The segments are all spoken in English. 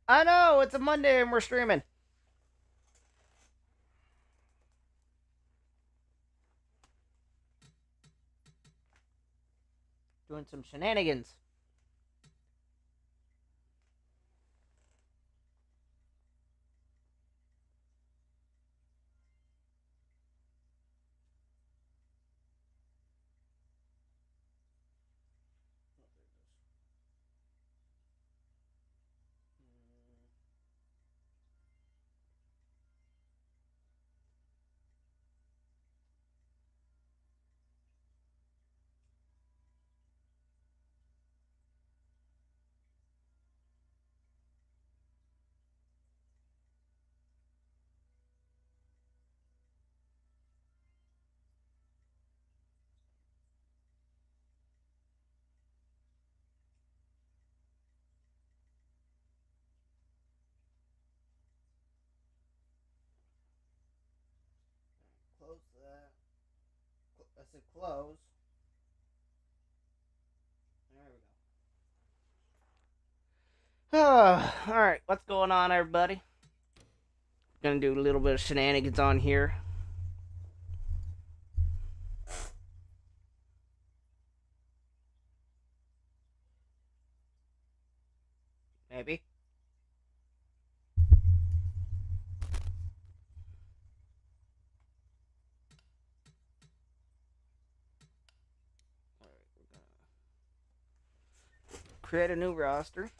I know, it's a Monday and we're streaming. Doing some shenanigans. Close that. I said close. There we go. Alright, what's going on, everybody? Gonna do a little bit of shenanigans on here. Maybe. Alright, we're gonna create a new roster.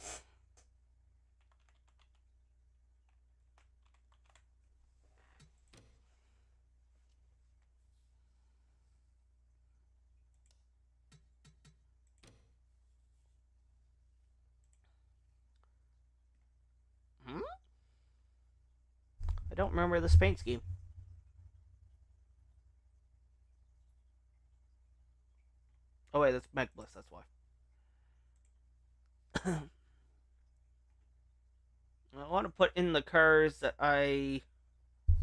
Hmm? I don't remember this paint scheme. Oh wait, that's Mech Bliss, that's why. I want to put in the cars that I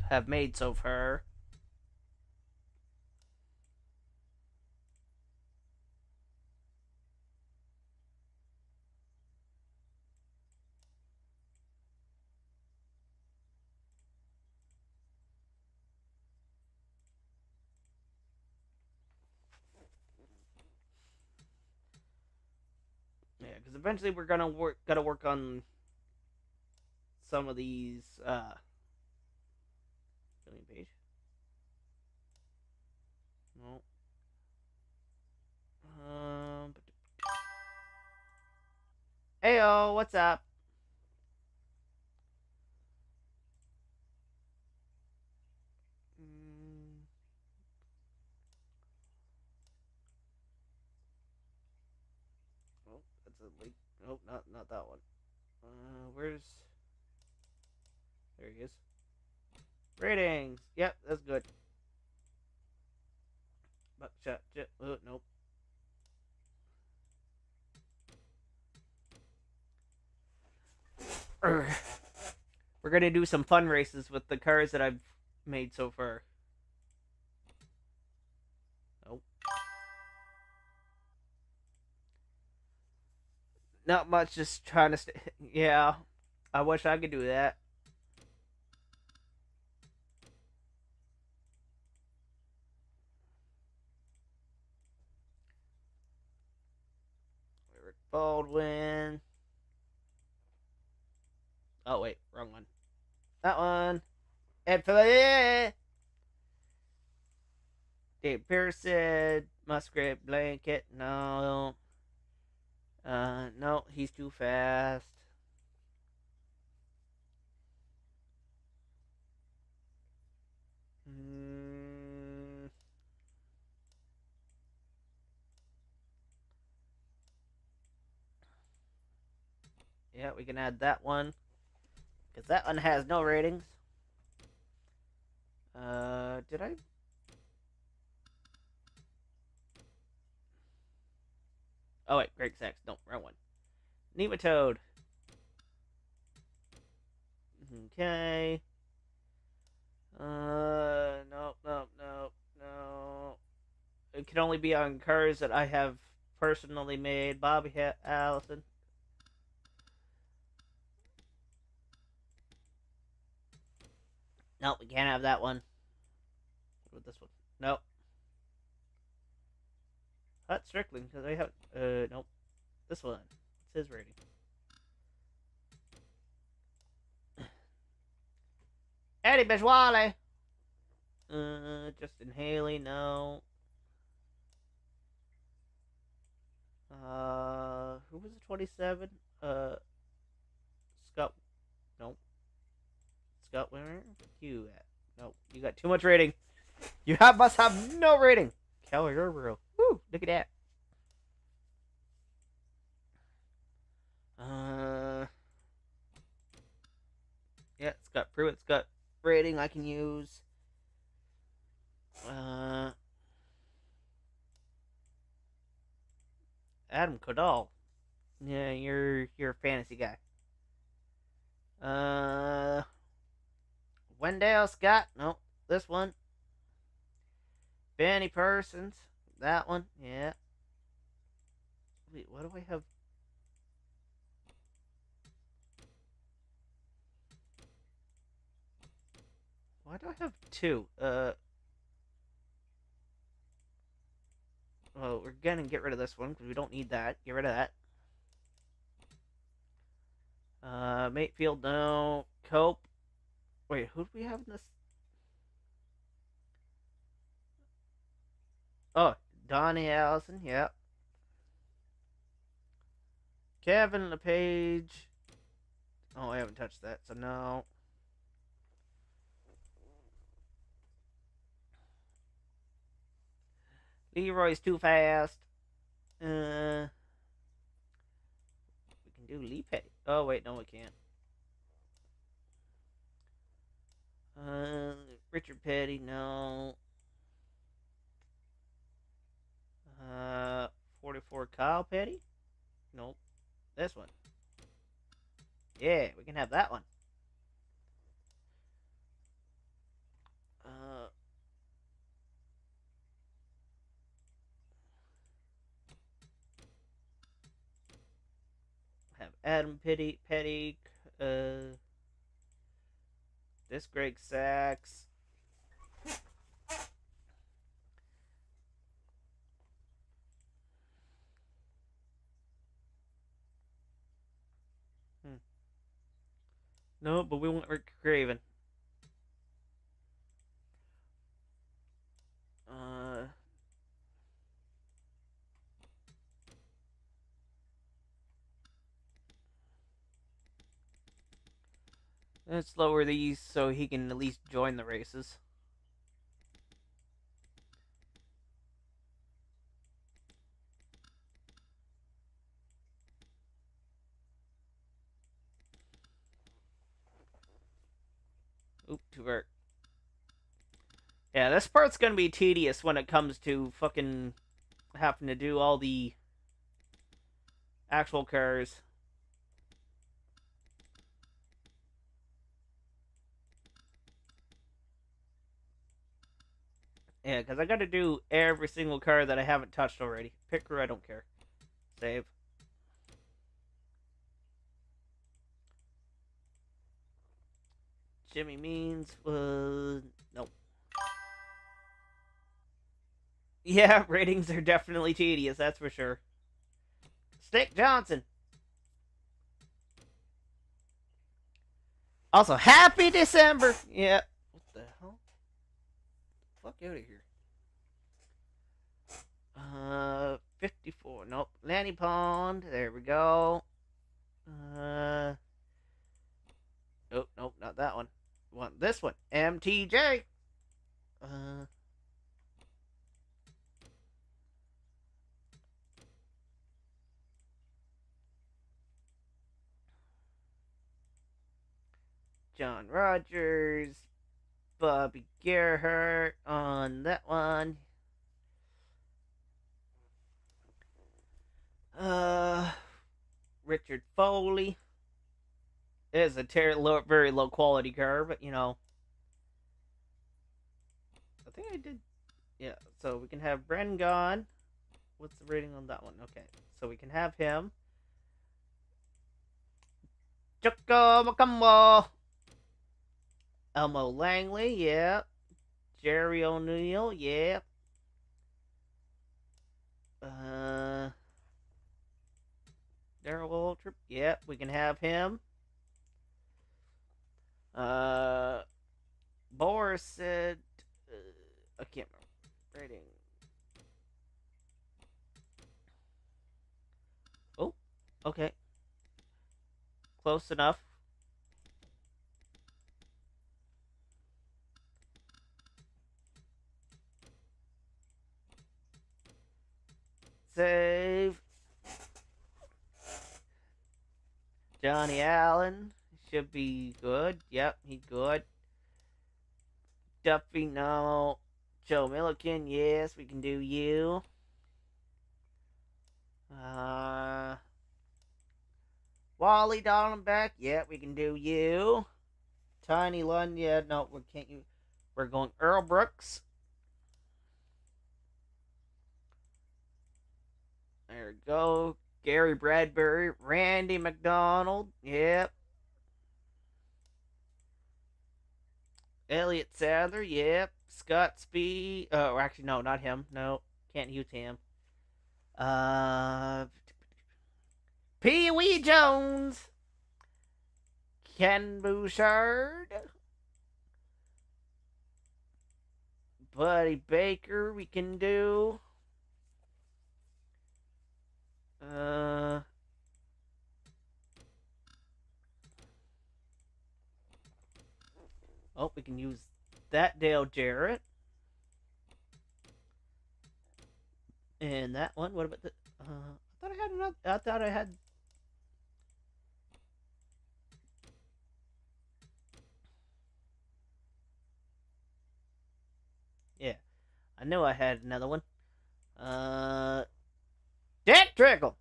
have made so far. Yeah, because eventually we're gotta work on some of these billion page. No. Um. Heyo, what's up? Mm, oh, that's a link. Nope, not that one. Where's? There he is. Ratings. Yep, that's good. Buckshot. Nope. We're gonna do some fun races with the cars that I've made so far. Nope. Not much. Just trying to stay. Yeah, I wish I could do that. Eric Baldwin. Oh wait, wrong one. That one. Ed Philly. Dave Pearson. Muskrat Blanket. No. No, he's too fast. Mm. Yeah, we can add that one. Because that one has no ratings. Did I? Oh, wait, Greg Sachs. No, wrong one. Nematode. Okay. Nope, nope, nope, no. It can only be on cars that I have personally made. Bobby Allison. Nope, we can't have that one. What about this one? Nope. Hot Strickland, because I have... nope. This one. What's his rating? Eddie Bajwale! Justin Haley, no. Who was the 27? Scott... Nope. Scott, where you at? Nope. You got too much rating. You must have no rating. Kelly Herbero. Woo! Look at that. Yeah, it's got Pruitt. It's got rating I can use. Adam Kodal. Yeah, you're a fantasy guy. Wendell Scott. Nope. This one. Benny Persons. That one. Yeah. Wait, what do I have? Why do I have two? Well, we're gonna get rid of this one because we don't need that. Get rid of that. Matefield, no. Cope. Wait, who do we have in this? Oh, Donnie Allison, yeah. Kevin LePage. Oh, I haven't touched that, so no. Leroy's too fast. We can do Lee Petty. Oh, wait, no, we can't. Richard Petty, no. 44 Kyle Petty? Nope. This one. Yeah, we can have that one. Have Adam Petty, this Greg Sachs. No, but we want Rick Craven. Let's lower these so he can at least join the races. Oop, too far. Yeah, this part's gonna be tedious when it comes to fucking having to do all the actual cars. Yeah, because I gotta do every single car that I haven't touched already. Pick crew, I don't care. Save. Jimmy Means, nope. Yeah, ratings are definitely tedious, that's for sure. Stick Johnson. Also, happy December! Yeah. What the hell? Fuck out of here. 54. Nope. Lanny Pond. There we go. Nope, nope, not that one. Want this one. MTJ. John Rogers. Bobby Gerhart on that one. Richard Foley. It is a very low quality car, but you know. I think I did. Yeah, so we can have Bren gone. What's the rating on that one? Okay, so we can have him. Choco Macumbo. Elmo Langley, yep. Jerry O'Neill, yep. Daryl Waltrip, yep. We can have him. Uh, Boris said, I can't remember. Rating. Oh, okay. Close enough. Save. Johnny Allen should be good. Yep, he's good. Duffy, no. Joe Milliken, yes, we can do you. Wally Donenbeck, yeah, we can do you. Tiny Lund, yeah, no, we can't use. We're going Earl Brooks. There we go. Gary Bradbury, Randy McDonald, yep. Elliot Sadler, yep. Scott Speed, oh, actually, no, not him. No, can't use him. Pee Wee Jones, Ken Bouchard, Buddy Baker, we can do. Oh, we can use that Dale Jarrett. And that one, what about the, I thought I had another, I thought I had, yeah, I knew I had another one. Jack Trickle.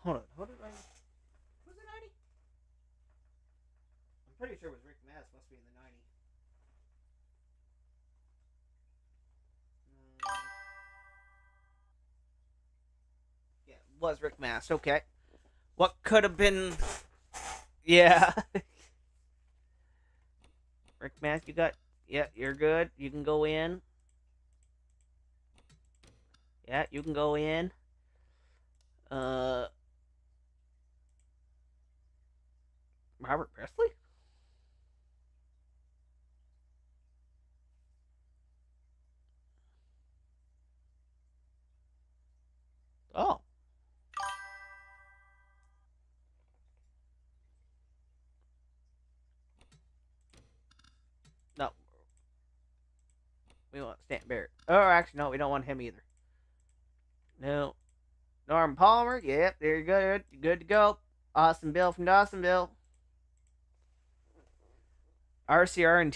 Hold on, what did I, was it 90? I'm pretty sure it was Rick Mass, must be in the 90. Yeah, it was Rick Mass, okay. What could have been, yeah. Rick Mass, you got, yeah, you're good. You can go in. Yeah, you can go in. Robert Presley? Oh. No. We want Stan Barrett. Oh, actually, no, we don't want him either. No. Norm Palmer. Yep, they're good. Good to go. Austin Bill from Dawsonville. RCR and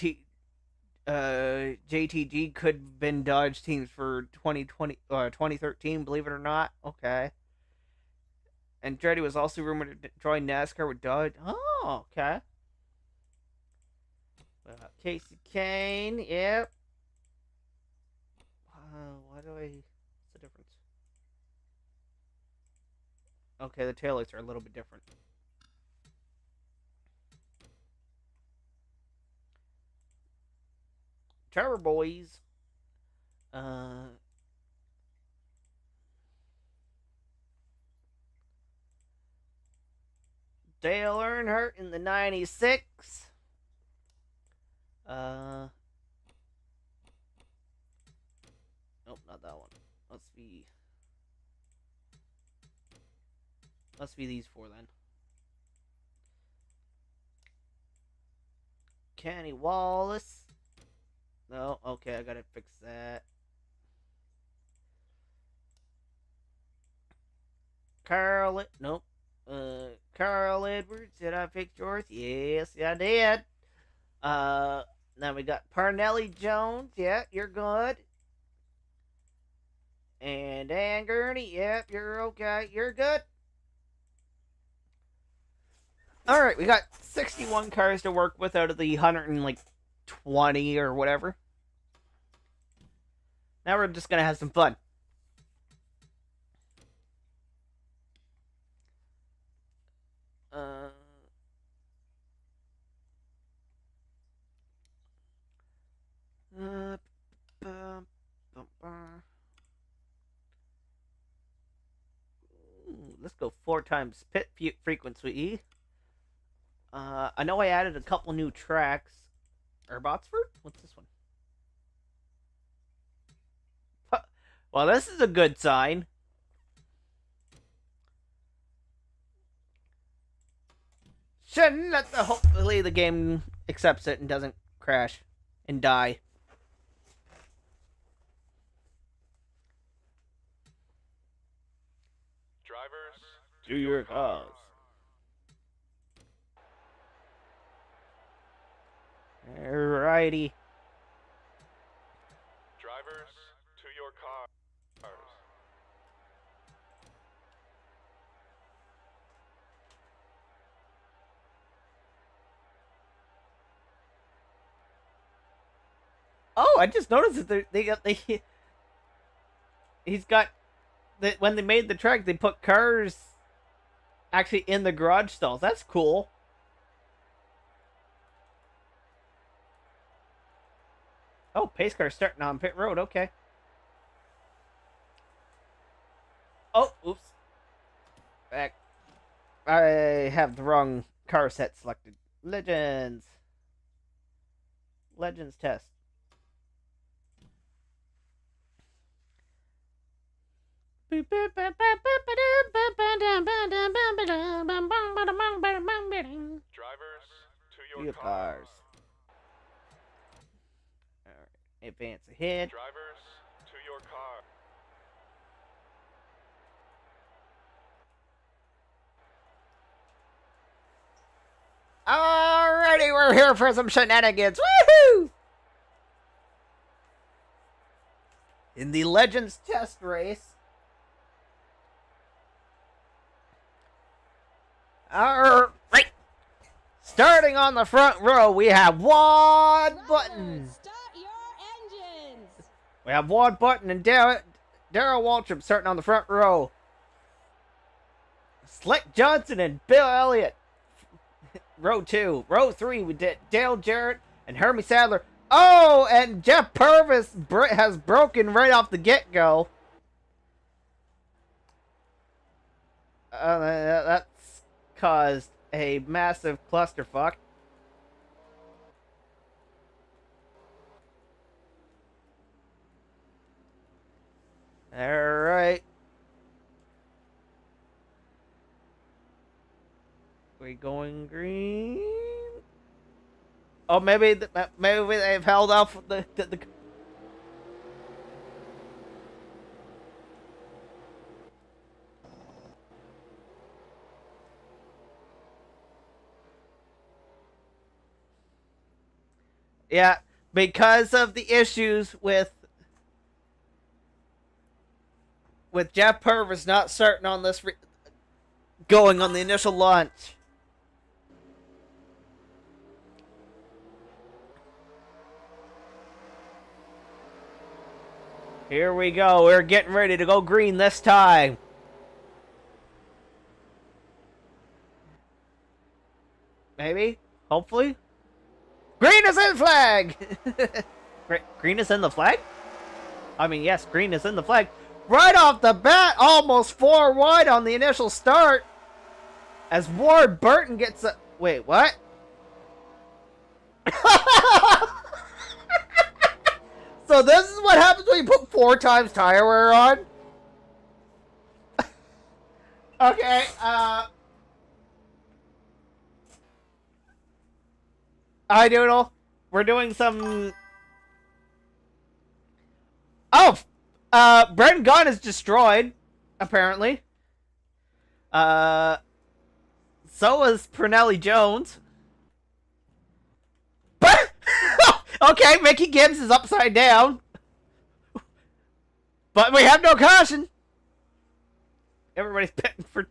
JTG could have been Dodge teams for 2013, believe it or not. Okay. Andretti was also rumored to join NASCAR with Dodge. Oh, okay. Casey Kane, yep. Why do I... What's the difference? Okay, the taillights are a little bit different. Trevor Boys. Dale Earnhardt in the 96. Nope, not that one. Must be these four then. Kenny Wallace. No, okay, I gotta fix that. Nope. Carl Edwards, did I fix yours? Yes, I did. Now we got Parnelli Jones. Yeah, you're good. And Dan Gurney. Yep, you're okay. You're good. All right, we got 61 cars to work with out of the 120 or whatever. Now we're just gonna have some fun. Let's go 4 times pit frequency. I know I added a couple new tracks. Herbotsford? What's this one? Well, this is a good sign. Shouldn't let hopefully the game accepts it and doesn't crash and die. Drivers, to your cars. Alrighty. Drivers, to your cars. Oh, I just noticed that he's got that when they made the track, they put cars actually in the garage stalls. That's cool. Oh, pace car starting on pit road. Okay. Oh, oops. Back. I have the wrong car set selected. Legends test. Drivers, to your cars. Alright, advance ahead. Drivers, to your car. Alrighty, we're here for some shenanigans. Woohoo! In the Legends test race. Alright. Starting on the front row, we have one button. Start your engines. We have one button, and Daryl Waltrip starting on the front row. Slick Johnson and Bill Elliott. Row 2. Row 3, we did Dale Jarrett and Hermie Sadler. Oh, and Jeff Purvis has broken right off the get-go. That's caused a massive clusterfuck. Alright. We going green? Oh, maybe they've held off the Yeah, because of the issues with Jeff Purvis not starting on this going on the initial launch. Here we go. We're getting ready to go green this time. Maybe? Hopefully? Green is in flag! Green is in the flag? I mean, yes, green is in the flag. Right off the bat, almost 4 wide on the initial start. As Ward Burton gets a... Wait, what? So this is what happens when you put 4 times tire wear on? Okay, Hi, Doodle. We're doing some... Oh! Brendan Gunn is destroyed, apparently. So is Pernelli Jones. Okay, Mickey Gibbs is upside down. But we have no caution. Everybody's pitting for...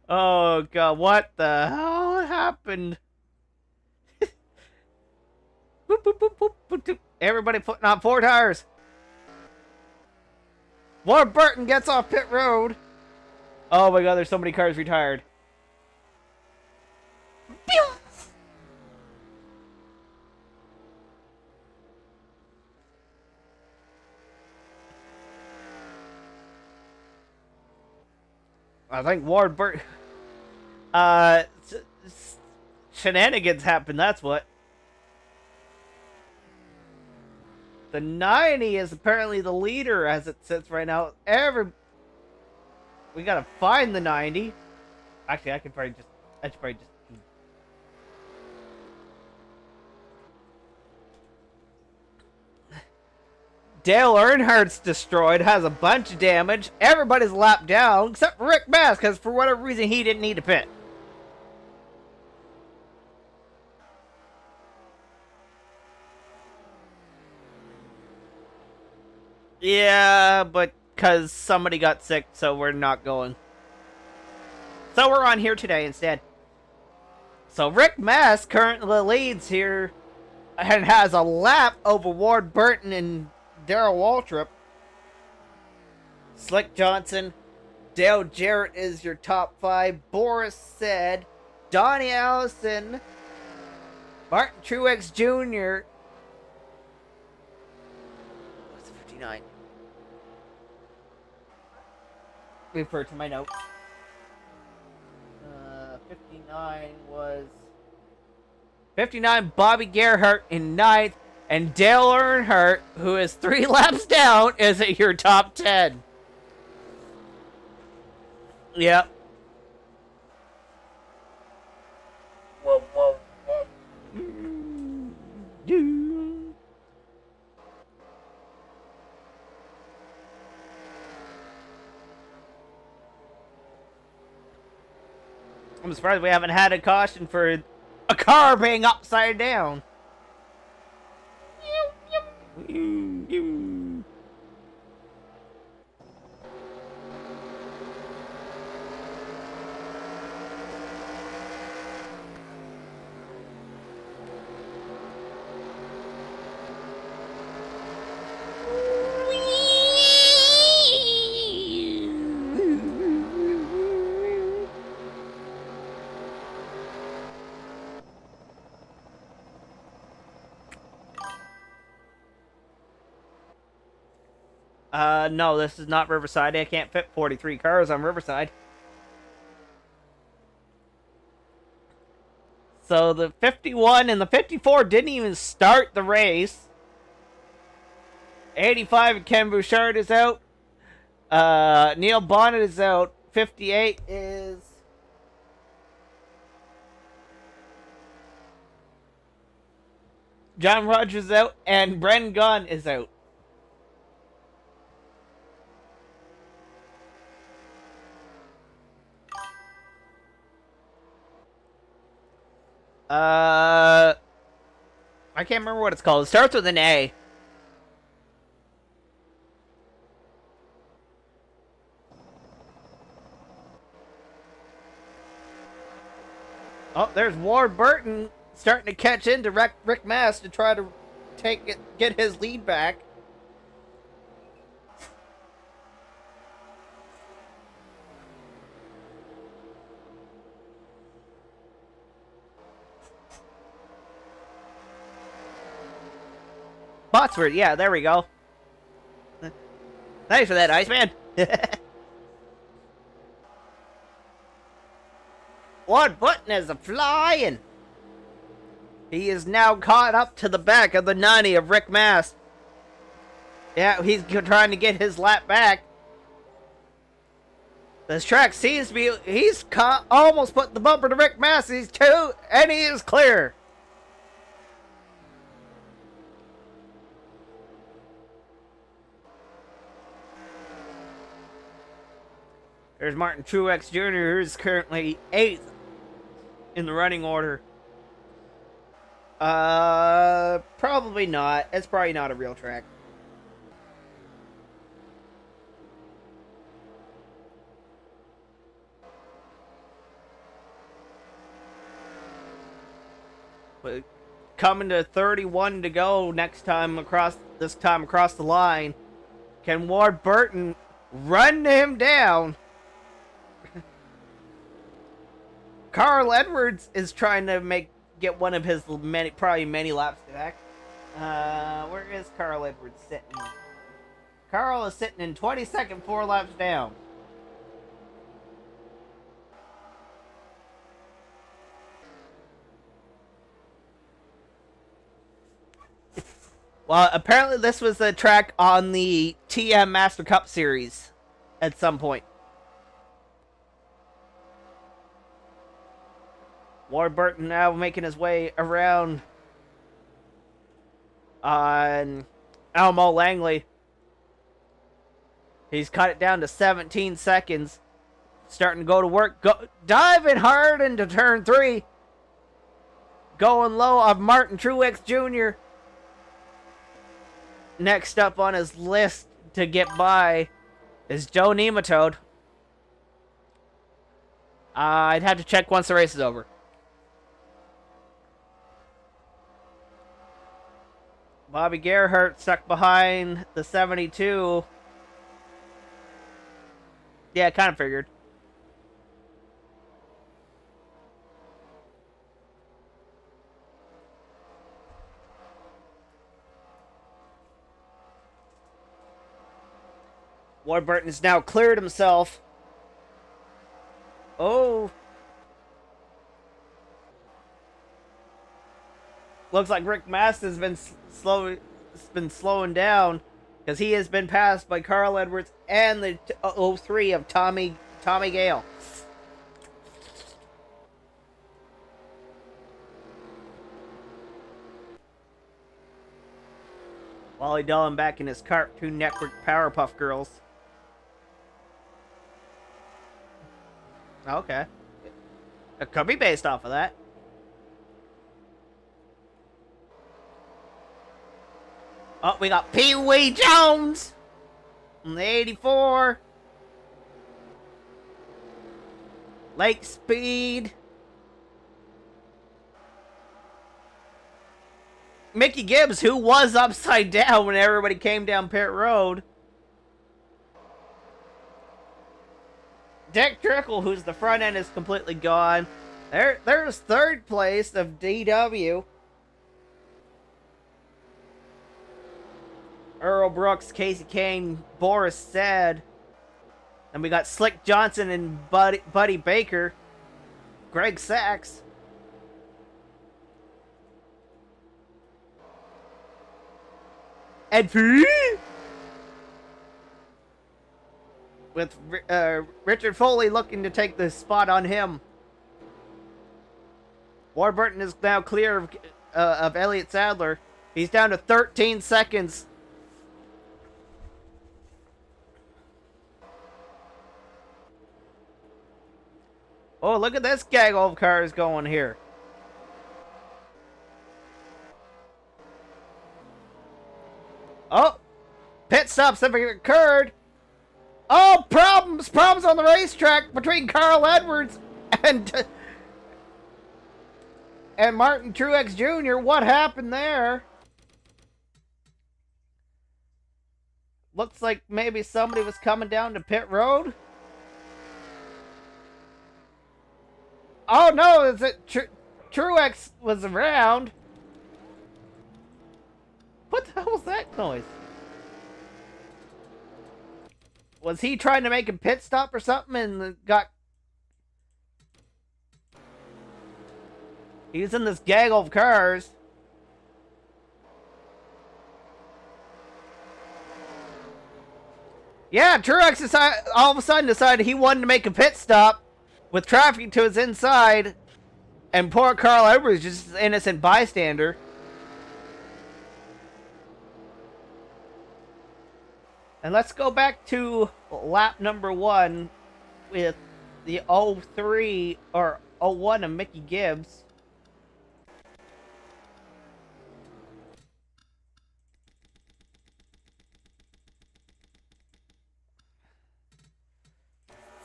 Oh, God, what the hell happened? Boop, boop, boop, boop, boop, boop. Everybody putting on 4 tires. Warren Burton gets off pit road. Oh my god, there's so many cars retired. Pew! I think Warren Burton... Shenanigans happened, that's what. The 90 is apparently the leader as it sits right now. We gotta find the 90. Actually, I should probably just... Dale Earnhardt's destroyed, has a bunch of damage. Everybody's lapped down, except for Rick Bass, because for whatever reason he didn't need to pit. Yeah, but because somebody got sick, so we're not going. So we're on here today instead. So Rick Mass currently leads here and has a lap over Ward Burton and Darrell Waltrip. Slick Johnson, Dale Jarrett is your top 5. Boris said, Donnie Allison, Martin Truex Jr. What's 59? Refer to my notes. 59 was 59. Bobby Gerhardt in 9th, and Dale Earnhardt, who is 3 laps down, is at your top 10. Yep. Whoa, whoa, whoa. I'm surprised we haven't had a caution for a car being upside down. No, this is not Riverside. I can't fit 43 cars on Riverside. So the 51 and the 54 didn't even start the race. 85, Ken Bouchard is out. Neil Bonnet is out. 58 is... John Rogers is out. And Bren Gunn is out. I can't remember what it's called. It starts with an A. Oh, there's Ward Burton starting to catch into Rick Mass to try to get his lead back. Botsford, yeah, there we go. Thanks for that, Iceman. Ward Burton is flying. He is now caught up to the back of the 90 of Rick Mass. Yeah, he's trying to get his lap back. This track seems to be... He's almost put the bumper to Rick Mass. He's 2, and he is clear. There's Martin Truex Jr., who's currently 8th in the running order. Probably not. It's probably not a real track. But coming to 31 to go this time across the line. Can Ward Burton run him down? Carl Edwards is trying to get one of his probably many laps back. Where is Carl Edwards sitting? Carl is sitting in 22nd, 4 laps down. Well, apparently this was a track on the TM Master Cup Series at some point. Warburton now making his way around on Elmo Langley. He's cut it down to 17 seconds. Starting to go to work. Diving hard into turn 3. Going low on Martin Truex Jr. Next up on his list to get by is Joe Nematode. I'd have to check once the race is over. Bobby Gerhardt stuck behind the 72. Yeah, kind of figured. Warburton has now cleared himself. Oh. Looks like Rick Masters has been slowing down because he has been passed by Carl Edwards and the 03 of Tommy Gale. Wally Dillon back in his Cartoon Network Powerpuff Girls. Okay. It could be based off of that. Oh, we got Pee Wee Jones on the 84. Lake Speed. Mickey Gibbs, who was upside down when everybody came down pit road. Dick Trickle, who's the front end is completely gone. There's third place of DW. Earl Brooks, Casey Kane, Boris Said. And we got Slick Johnson and Buddy Baker. Greg Sachs. Ed P. With Richard Foley looking to take the spot on him. Warburton is now clear of Elliott Sadler. He's down to 13 seconds. Oh, look at this gaggle of cars going here. Oh, pit stops have occurred. Oh, problems on the racetrack between Carl Edwards and Martin Truex Jr. What happened there? Looks like maybe somebody was coming down to pit road. Oh no, is it Truex was around? What the hell was that noise? Was he trying to make a pit stop or something and got... He was in this gaggle of cars. Yeah, Truex all of a sudden decided he wanted to make a pit stop with traffic to his inside, and poor Carl Edwards just an innocent bystander. And let's go back to lap number 1 with the 03 or 01 of Mickey Gibbs.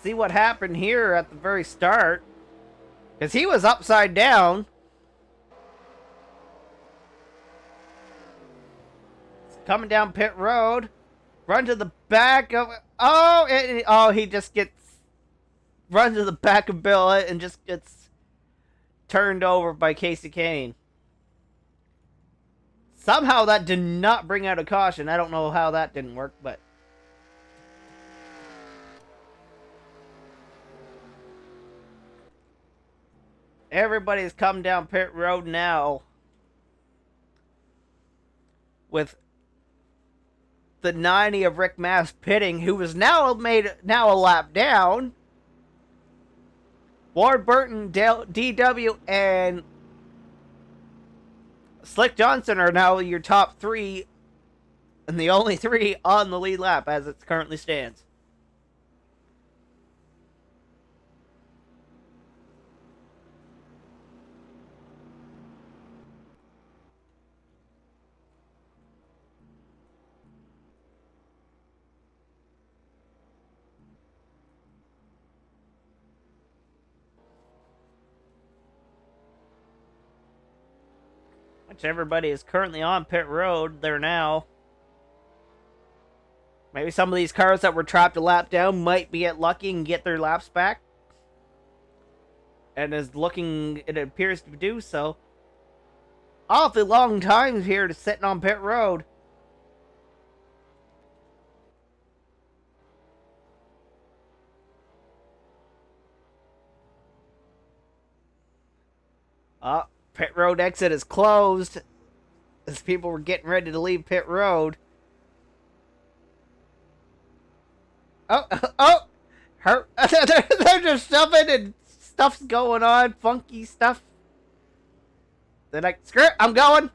See what happened here at the very start. Because he was upside down. coming down pit road. Run to the back of... Oh, he just gets... Run to the back of Bill and just gets turned over by Casey Kane. Somehow that did not bring out a caution. I don't know how that didn't work, but... Everybody's come down pit road now. With the 90 of Rick Mass pitting, who was now a lap down. Ward Burton, DW, and Slick Johnson are now your top three, and the only three on the lead lap as it currently stands. Which everybody is currently on pit road there now. Maybe some of these cars that were trapped a lap down might be get lucky and get their laps back. And it appears to do so. Awfully long times here to sitting on pit road. Pit road exit is closed as people were getting ready to leave pit road. They're just jumping and stuff's going on, funky stuff. They're like, screw it, I'm going.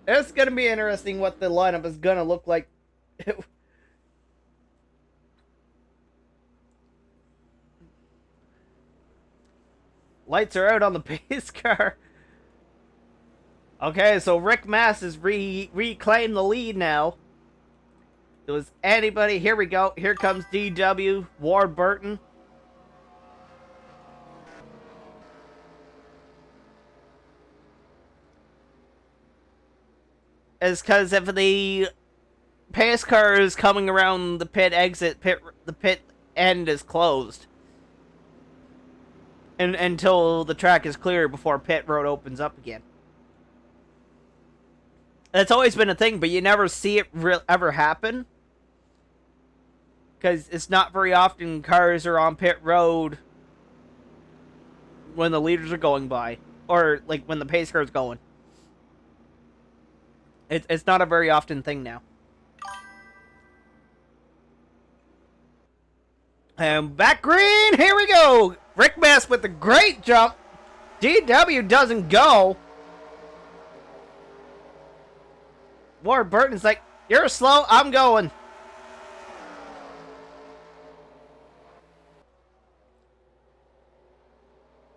It's going to be interesting what the lineup is going to look like. Lights are out on the pace car. Okay, so Rick Mass has reclaimed the lead now. There was anybody. Here we go. Here comes DW, Ward Burton. Is because if the pace car is coming around the pit exit, the pit end is closed. And until the track is clear before pit road opens up again. That's always been a thing, but you never see it ever happen. Because it's not very often cars are on pit road when the leaders are going by. Or, like, when the pace car is going. It's not a very often thing now. And back green, here we go! Rick Mass with a great jump. DW doesn't go. Ward Burton's like, you're slow, I'm going.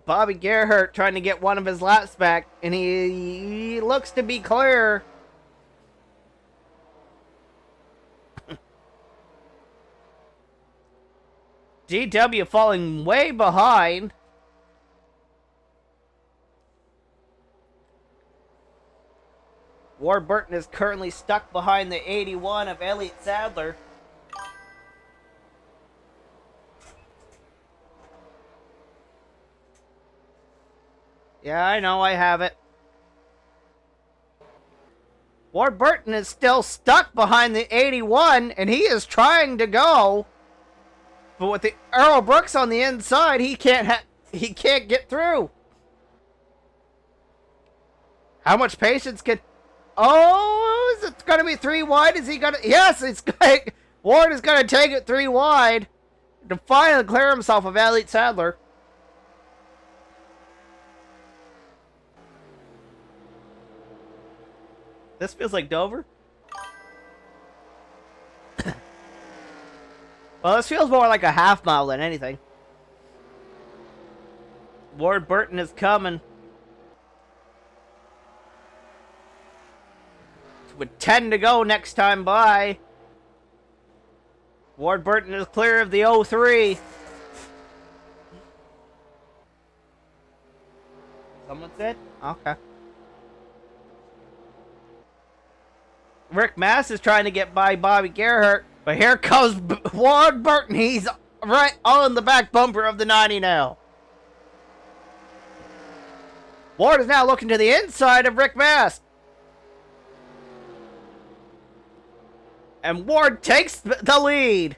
Bobby Gerhardt trying to get one of his laps back, and he looks to be clear. DW falling way behind. Ward Burton is currently stuck behind the 81 of Elliott Sadler. Yeah, I know, I have it. Ward Burton is still stuck behind the 81, and he is trying to go. But with the Earl Brooks on the inside, he can't get through. How much patience can... Oh, is it going to be 3 wide? Is he going to... Yes, it's going... Ward is going to take it 3 wide to finally clear himself of Elliott Sadler. This feels like Dover. Well, this feels more like a half mile than anything. Ward Burton is coming. With 10 to go next time by. Ward Burton is clear of the 03. Someone said? Okay. Rick Mass is trying to get by Bobby Gerhart, but here comes Ward Burton. He's right on the back bumper of the 90 now. Ward is now looking to the inside of Rick Mass. And Ward takes the lead.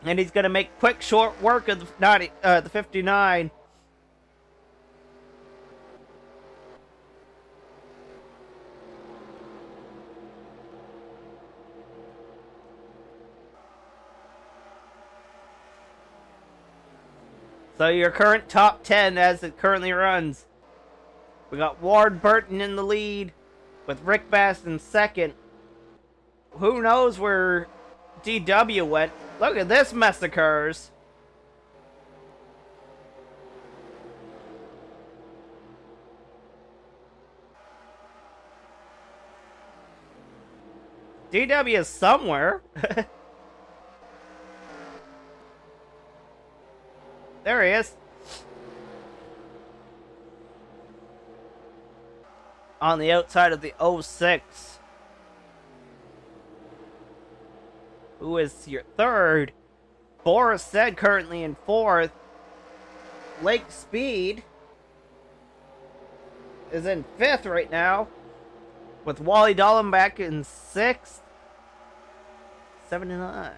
And he's going to make quick, short work of the 59. So your current top 10 as it currently runs. We got Ward Burton in the lead with Rick Bass in second. Who knows where DW went? Look at this mess of cars. DW is somewhere. There he is. On the outside of the 06. Who is your third? Boris said currently in fourth. Lake Speed is in fifth right now, with Wally Dallenbach in sixth. 79.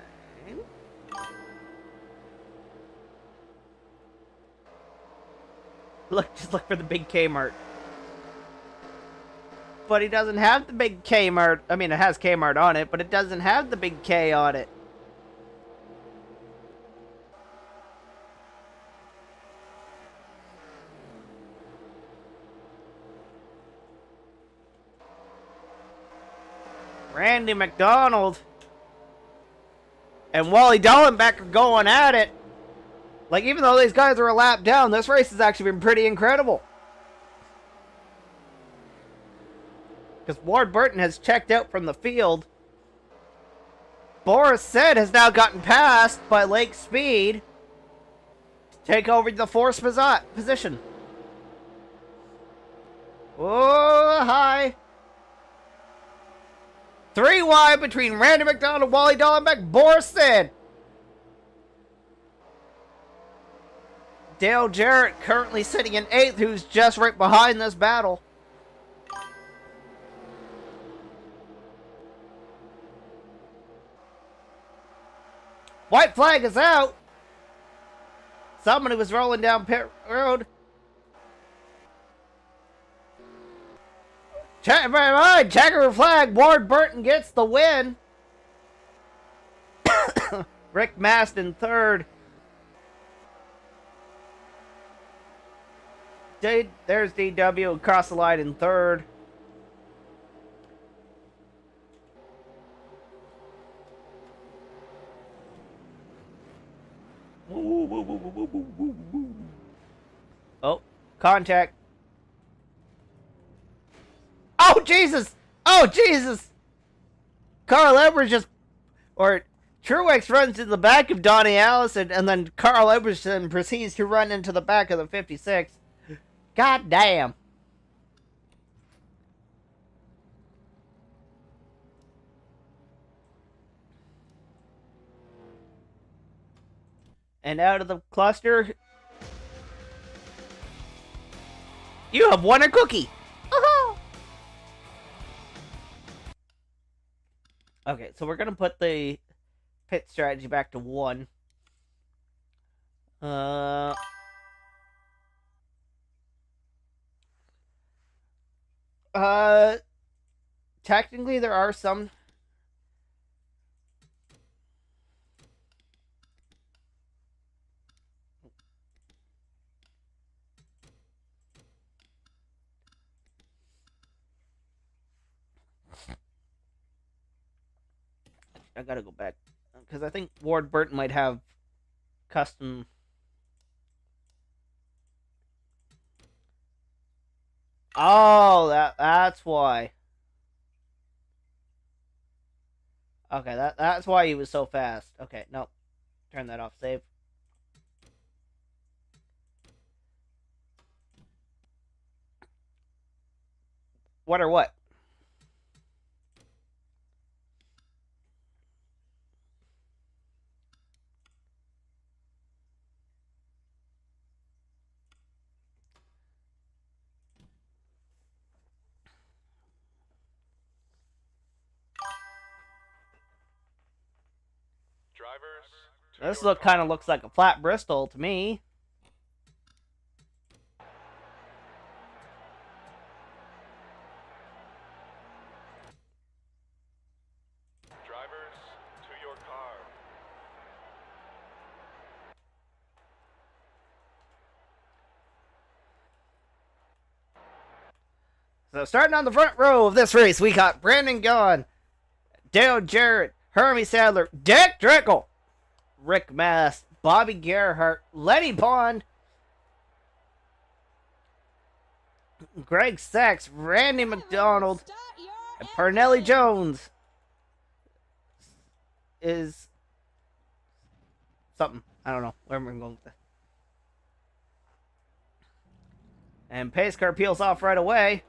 Just look for the big Kmart. But he doesn't have the big Kmart. I mean, it has Kmart on it, but it doesn't have the big K on it. Randy McDonald and Wally Dallenbach are going at it. Like, even though these guys are a lap down, this race has actually been pretty incredible. Because Ward Burton has checked out from the field. Boris Said has now gotten passed by Lake Speed to take over the fourth position. Oh, hi. 3 wide between Randy McDonald, Wally Dallenbach, Boris Said. Dale Jarrett currently sitting in 8th, who's just right behind this battle. White flag is out. Somebody was rolling down pit road. Checker flag. Ward Burton gets the win. Rick Mast in third. There's DW across the line in third. Oh, contact. Oh, Jesus! Oh, Jesus! Carl Edwards Truex runs in the back of Donnie Allison, and then Carl Edwards proceeds to run into the back of the 56. God damn. And out of the cluster, you have won a cookie. Okay, so we're gonna put the pit strategy back to 1. Technically there are some. I gotta go back because I think Ward Burton might have custom. Oh, that's why. Okay, that's why he was so fast. Okay, no. Turn that off. Save. What or what? Drivers, to This your kind of cars. looks like a flat Bristol to me. Drivers, to your car. So starting on the front row of this race, we got Brandon Gaughan, Dale Jarrett, Hermie Sadler, Dick Drickle, Rick Mass, Bobby Gerhart, Lenny Pond, Greg Sachs, Randy McDonald, Start your and Parnelli engines. Jones is something. I don't know where I'm going with that. And pace car peels off right away.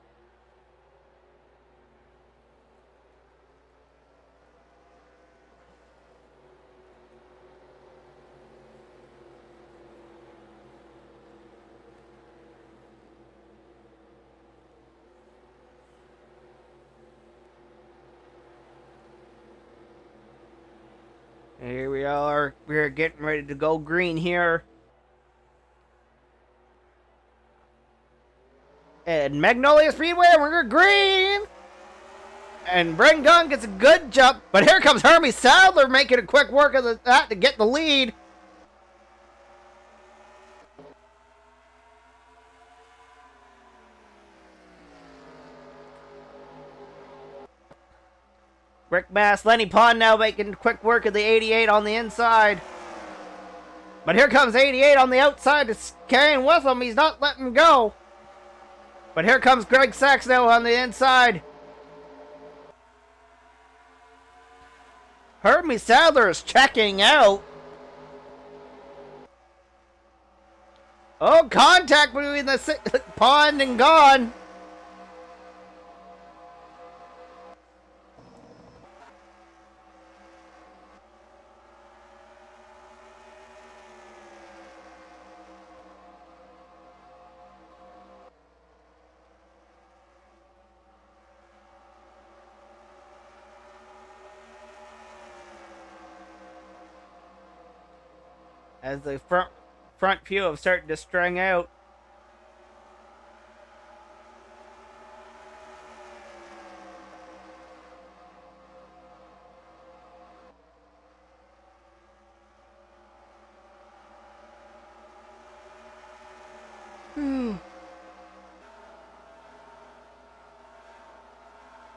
Here we are. We're getting ready to go green here. And Magnolia Speedway, we're green. And Brent Gunn gets a good jump. But here comes Hermie Sadler making a quick work of that to get the lead. Rick Mass, Lenny Pond now making quick work of the 88 on the inside. But here comes 88 on the outside. It's carrying with him. He's not letting him go. But here comes Greg Sachs now on the inside. Hermie Sadler is checking out. Oh, contact between the Pond and Gaughan. As the front few have started to string out.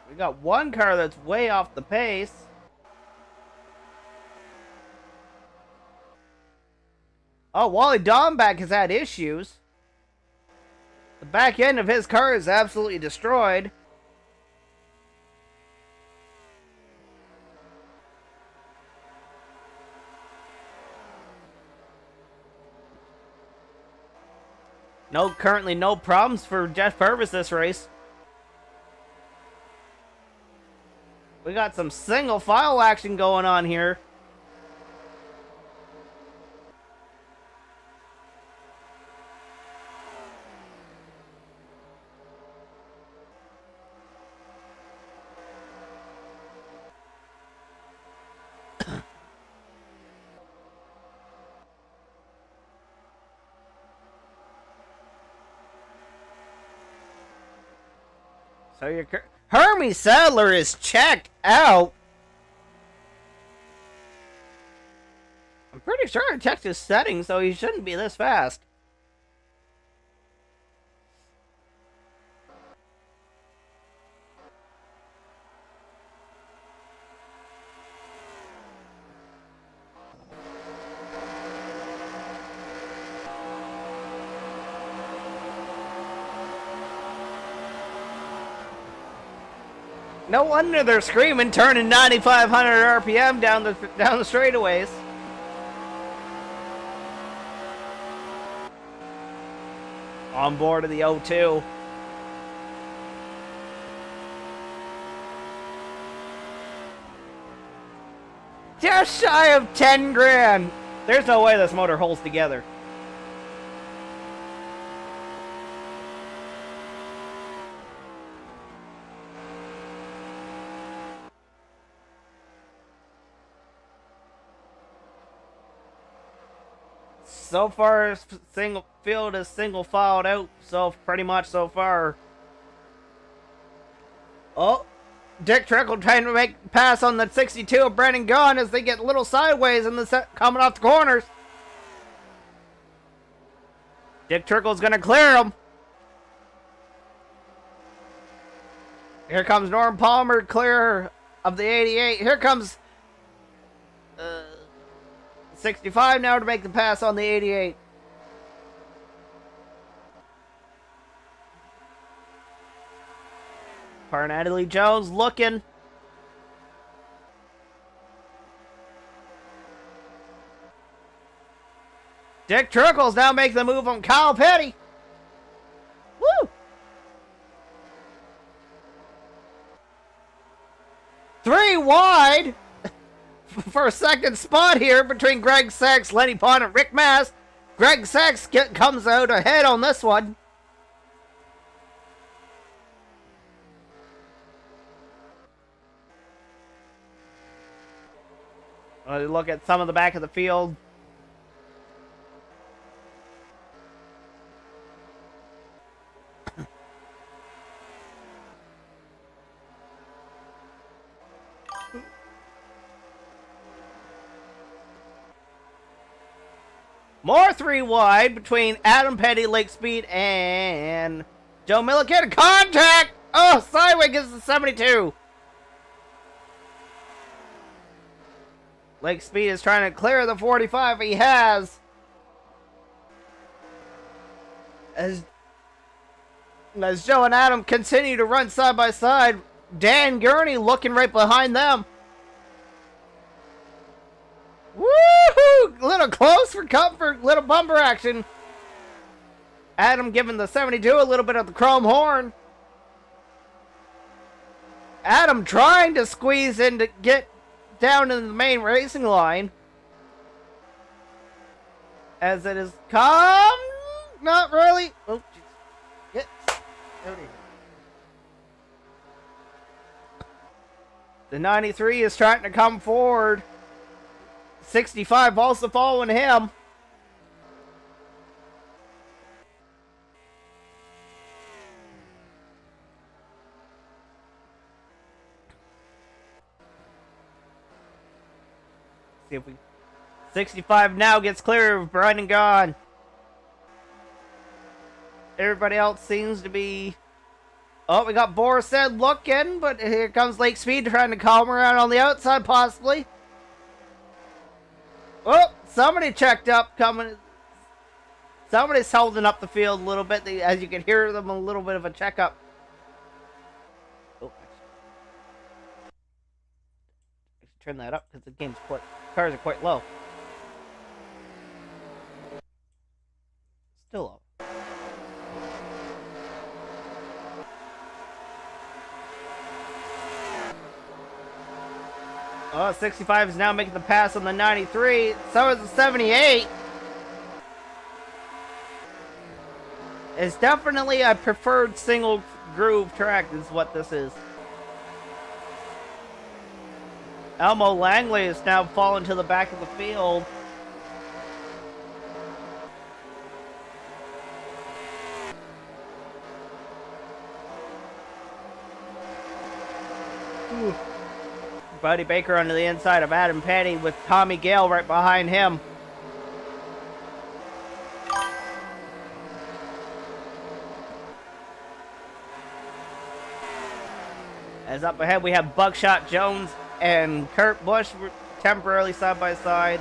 We got one car that's way off the pace. Oh, Wally Domback has had issues. The back end of his car is absolutely destroyed. Currently no problems for Jeff Purvis this race. We got some single file action going on here. So your Hermie Sadler is checked out. I'm pretty sure I checked his settings, so he shouldn't be this fast. No wonder they're screaming, turning 9,500 RPM down the straightaways. On board of the O2. Just shy of 10 grand. There's no way this motor holds together. So far, single field is single filed out. So pretty much so far. Oh, Dick Trickle trying to make a pass on the 62 of Brennan Gunn as they get a little sideways in the set coming off the corners. Dick Trickle's gonna clear him. Here comes Norm Palmer, clear of the 88. Here comes 65 now to make the pass on the 88. Natalie Jones looking. Dick Trickles now making the move on Kyle Petty. Woo! 3 wide for a second spot here between Greg Sachs, Lenny Pond, and Rick Mass. Greg Sachs comes out ahead on this one. Look at some of the back of the field. More 3 wide between Adam Petty, Lake Speed, and Joe Milliken. Contact! Oh, sideways gets the 72. Lake Speed is trying to clear the 45. He has. As Joe and Adam continue to run side by side, Dan Gurney looking right behind them. Woohoo! Little close for comfort, little bumper action. Adam giving the 72 a little bit of the chrome horn. Adam trying to squeeze in to get down in the main racing line. As it is come. Not really. Oh, jeez. Get out of here. The 93 is trying to come forward. 65 also following him. See if we. 65 now gets clear of Brian Gone. Everybody else seems to be. Oh, we got Borised looking, but here comes Lake Speed trying to calm around on the outside, possibly. Oh, somebody checked up coming. Somebody's holding up the field a little bit. As you can hear them, a little bit of a checkup. Oh, turn that up because the game's quite. Cars are quite low. Still low. 65 is now making the pass on the 93. So is the 78. It's definitely a preferred single groove track is what this is. Elmo Langley is now falling to the back of the field. Ooh. Buddy Baker on the inside of Adam Petty with Tommy Gale right behind him. As up ahead we have Buckshot Jones and Kurt Busch temporarily side by side.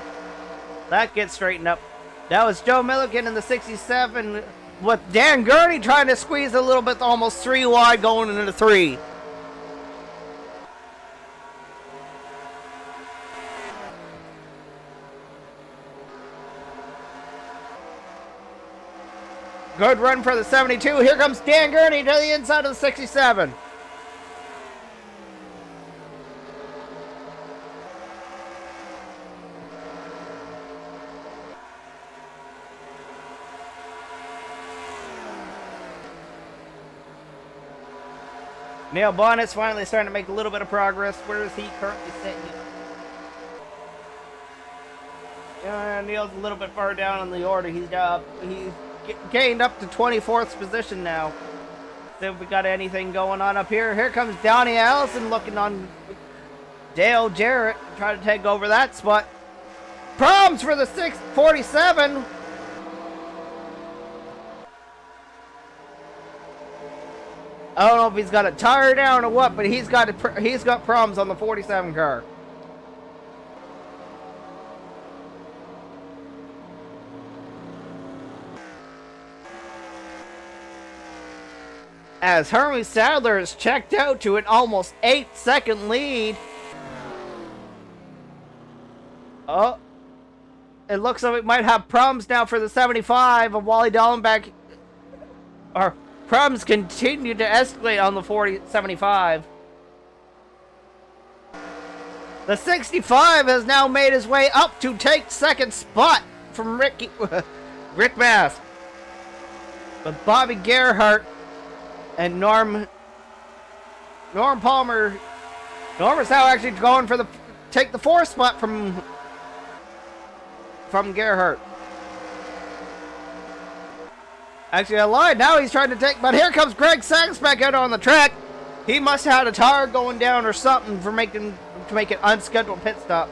That gets straightened up. That was Joe Milliken in the 67 with Dan Gurney trying to squeeze a little bit, almost 3 wide going into the 3. Good run for the 72. Here comes Dan Gurney to the inside of the 67. Neil Bonnet's finally starting to make a little bit of progress. Where is he currently sitting? Neil's a little bit far down on the order. He's gained up to 24th position now. See if we got anything going on up here. Here comes Donnie Allison looking on Dale Jarrett, trying to take over that spot. Proms for the 647. I don't know if he's got a tire down or what, but he's got problems on the 47 car. As Hermie Sadler is checked out to an almost 8-second lead. Oh, it looks like we might have problems now for the 75 of Wally Dallenbach. Or problems continue to escalate on the 75. The 65 has now made his way up to take second spot from Rick Mask. But Bobby Gerhardt and Norm Palmer. Norm is now actually going for take the 4th spot from Gerhardt. Actually, I lied. Now he's trying to take, but here comes Greg Sachs back out on the track. He must have had a tire going down or something to make an unscheduled pit stop.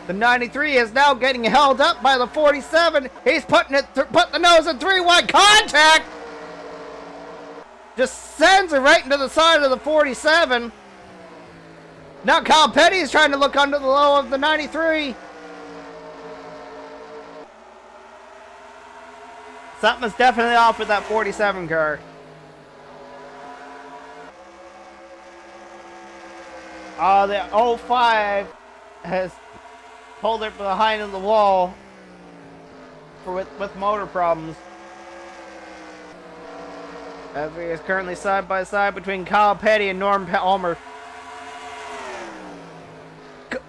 The 93 is now getting held up by the 47. He's putting the nose in 3-wide contact. Just sends it right into the side of the 47. Now Kyle Petty is trying to look under the low of the 93. Something's definitely off with that 47 car. The 05 has pulled it behind the wall with motor problems. As he is currently side by side between Kyle Petty and Norm Palmer.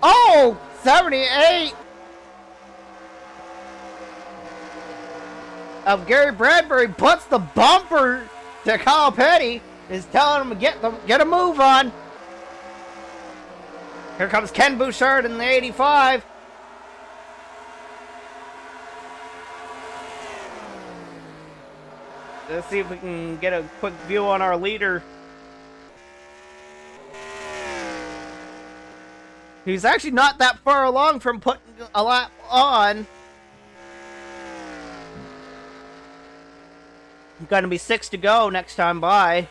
Oh! 78! Of Gary Bradbury puts the bumper to Kyle Petty. Is telling him to get a move on. Here comes Ken Bouchard in the 85. Let's see if we can get a quick view on our leader. He's actually not that far along from putting a lap on. Gonna be 6 to go next time by.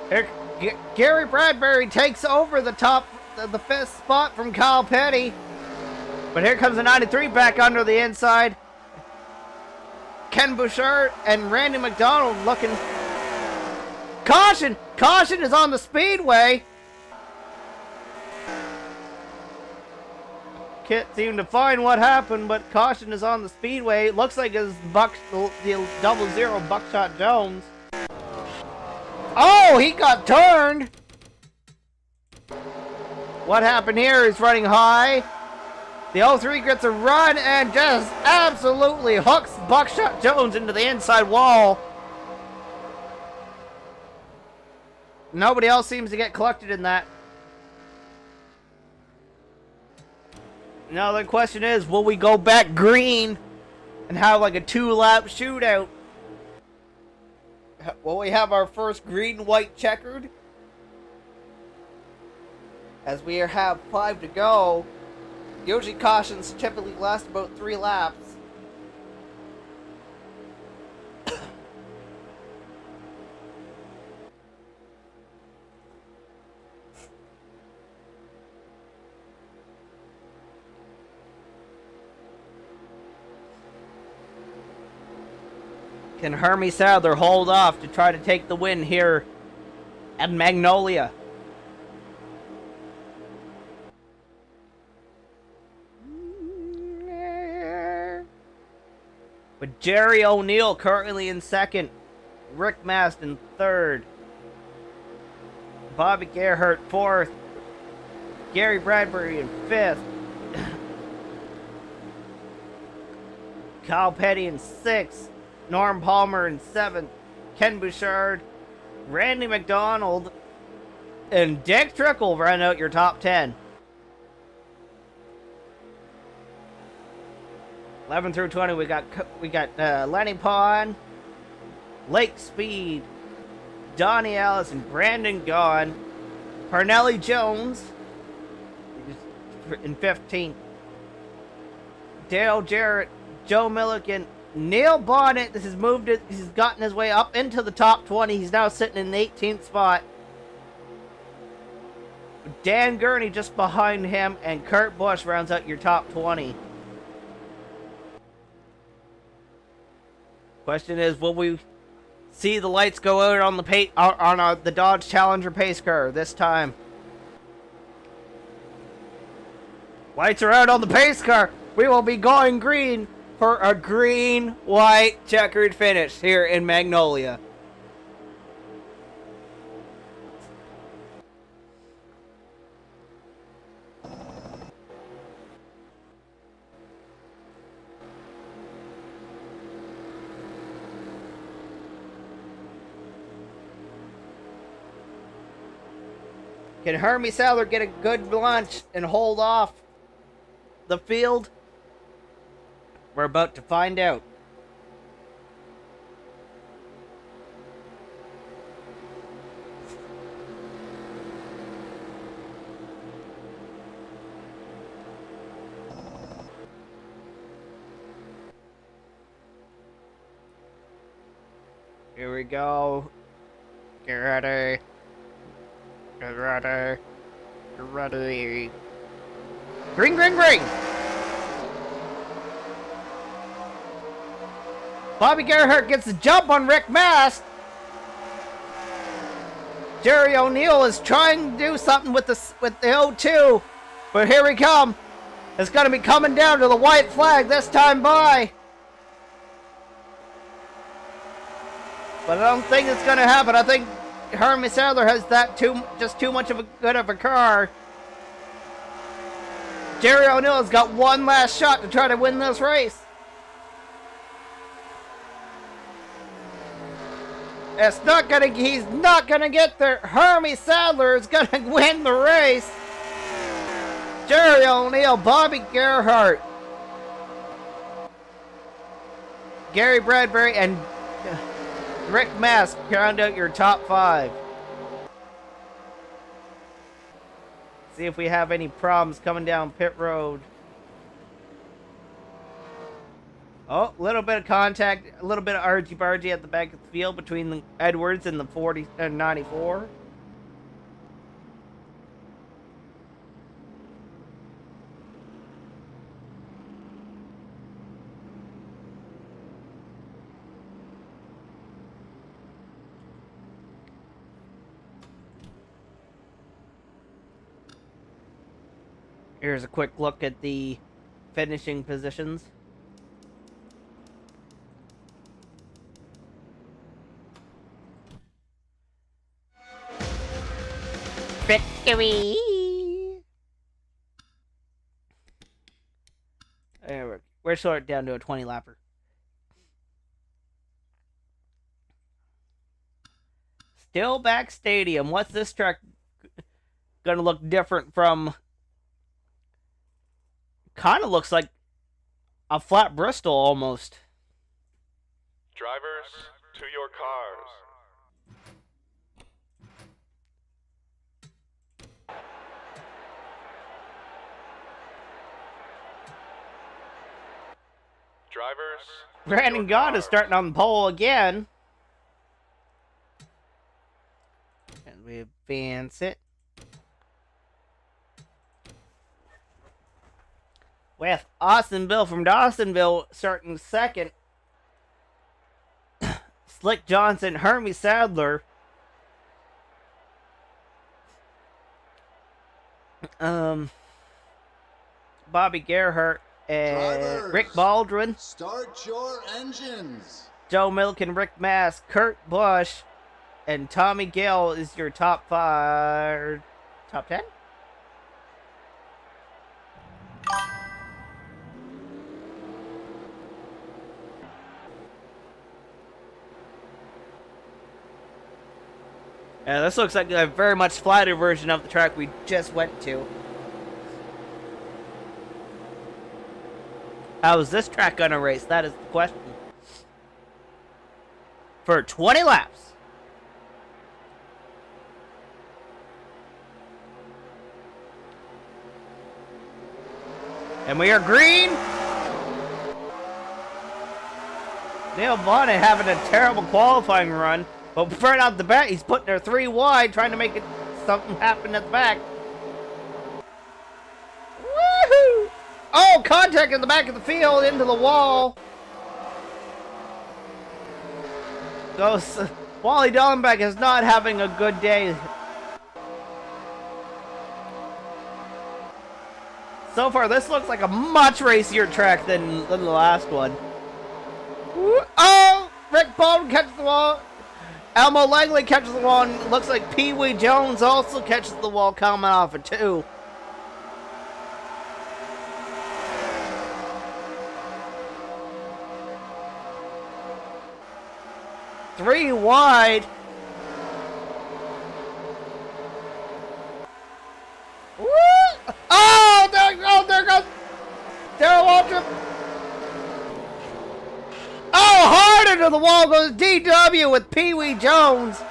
Here, Gary Bradbury takes over the top, the 5th spot from Kyle Petty. But here comes the 93 back under the inside. Ken Bouchard and Randy McDonald looking. Caution! Caution is on the speedway. Can't seem to find what happened, but caution is on the speedway. It looks like it's the 00 Buckshot Jones. Oh, he got turned. What happened here is running high. The 03 gets a run and just absolutely hooks Buckshot Jones into the inside wall. Nobody else seems to get collected in that. Now the question is, will we go back green and have like a 2-lap shootout? Will we have our first green-white checkered? As we have 5 to go. Usually cautions typically last about 3 laps. Can Hermie Sadler hold off to try to take the win here at Magnolia? With Jerry O'Neill currently in second. Rick Mast in third. Bobby Gerhardt fourth. Gary Bradbury in fifth. Kyle Petty in sixth. Norm Palmer in seventh. Ken Bouchard. Randy McDonald. And Dick Trickle round out your top 10. 11 through 20, we got Lenny Pond, Lake Speed, Donnie Ellis, and Brandon Gaughan. Parnelli Jones in 15th. Dale Jarrett, Joe Milliken, Neil Bonnet. This has moved it. He's gotten his way up into the top 20. He's now sitting in the 18th spot. Dan Gurney just behind him, and Kurt Busch rounds out your top 20. Question is, will we see the lights go out on the Dodge Challenger pace car this time? Lights are out on the pace car. We will be going green for a green, white, checkered finish here in Magnolia. Can Hermie Sadler get a good lunch and hold off the field? We're about to find out. Here we go. Get ready. Get ready. Get ready. Green, green, green! Bobby Gerhardt gets the jump on Rick Mast. Jerry O'Neill is trying to do something with the O2. But here we come. It's going to be coming down to the white flag this time by. But I don't think it's going to happen. I think Hermie Sadler has just too much of a good of a car. Jerry O'Neill has got one last shot to try to win this race. He's not gonna get there. Hermie Sadler is gonna win the race. Jerry O'Neill, Bobby Gerhardt, Gary Bradbury, and Rick Mast round out your top 5. See if we have any problems coming down pit road. Oh, a little bit of contact, a little bit of argy-bargy at the back of the field between the Edwards and the 40 and 94. Here's a quick look at the finishing positions. Victory! There we're short down to a 20 lapper. Stillback Stadium. What's this track gonna look different from? Kind of looks like a flat Bristol almost. Drivers, to your cars. Drivers. Brandon Gaughan is starting on the pole again. And we advance it. With Austin Bill from Dawsonville starting second. Slick Johnson, Hermie Sadler. Bobby Gerhardt and Rick Drivers, Baldwin, start your engines. Joe Milliken, Rick Mass, Kurt Busch, and Tommy Gale is your top 5. Top 10? Yeah, this looks like a very much flatter version of the track we just went to. How is this track gonna race? That is the question. For 20 laps. And we are green. Neil Bonnet having a terrible qualifying run. But right out the bat, he's putting her 3 wide, trying to make it something happen at the back. Woohoo! Oh, contact in the back of the field into the wall. Goes. Wally Dallenbach is not having a good day. So far, this looks like a much racier track than the last one. Woo. Oh! Rick Baldwin catches the wall. Elmo Langley catches the wall, and looks like Pee Wee Jones also catches the wall coming off it too. Three wide. Woo! Oh, there goes Darrell Waltrip. Oh, hard into the wall goes DW with Pee Wee Jones.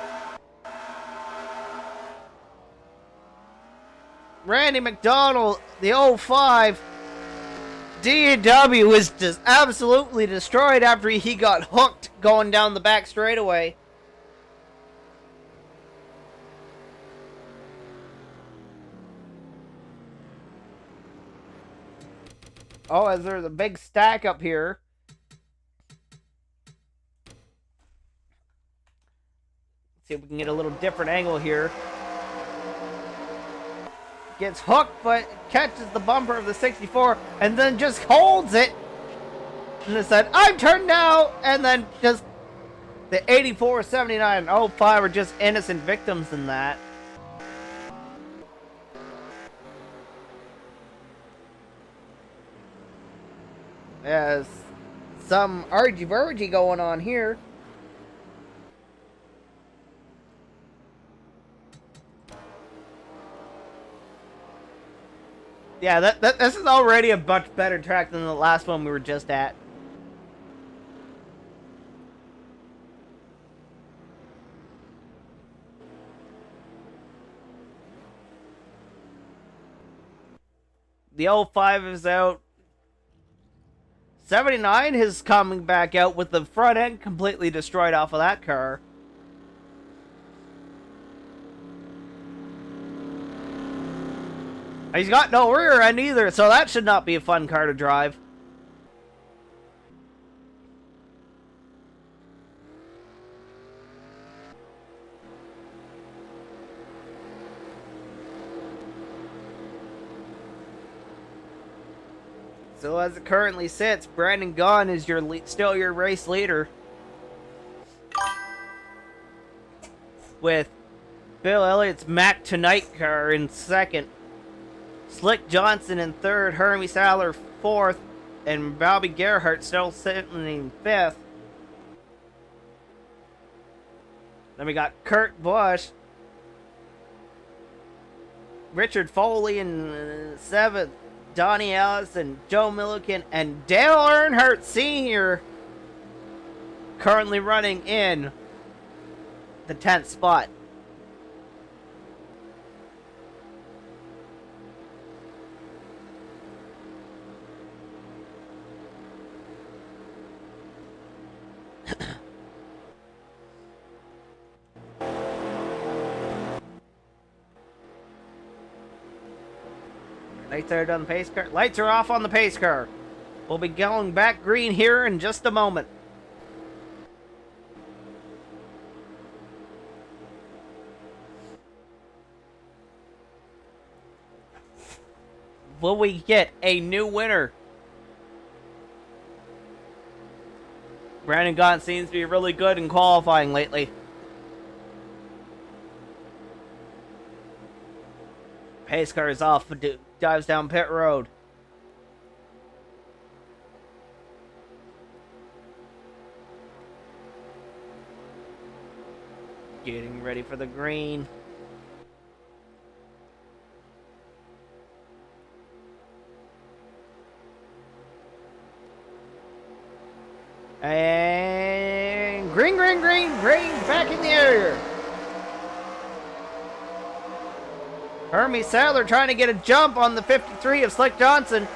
Randy McDonald, the 05. DW was just absolutely destroyed after he got hooked going down the back straightaway. Oh, as there's a big stack up here. See if we can get a little different angle here. Gets hooked, but catches the bumper of the 64, and then just holds it. And it said, I'm turned now, and then just the 84, 79, and 05 are just innocent victims in that. There's some argy-bargy going on here. Yeah, this is already a much better track than the last one we were just at. The 05 is out. 79 is coming back out with the front end completely destroyed off of that car. He's got no rear end either, so that should not be a fun car to drive. So as it currently sits, Brandon Gaughan is still your race leader. With Bill Elliott's Mac Tonight car in second. Slick Johnson in third, Hermie Sadler fourth, and Bobby Gerhardt still sitting in fifth. Then we got Kurt Busch, Richard Foley in seventh, Donnie Allison, Joe Milliken, and Dale Earnhardt Sr. currently running in the 10th spot. Lights are on the pace car. Lights are off on the pace car. We'll be going back green here in just a moment. Will we get a new winner Brandon Gaunt seems to be really good in qualifying lately. Pace car is off, dives down pit road. Getting ready for the green. And green, back in the air. Hermie Sadler trying to get a jump on the 53 of Slick Johnson.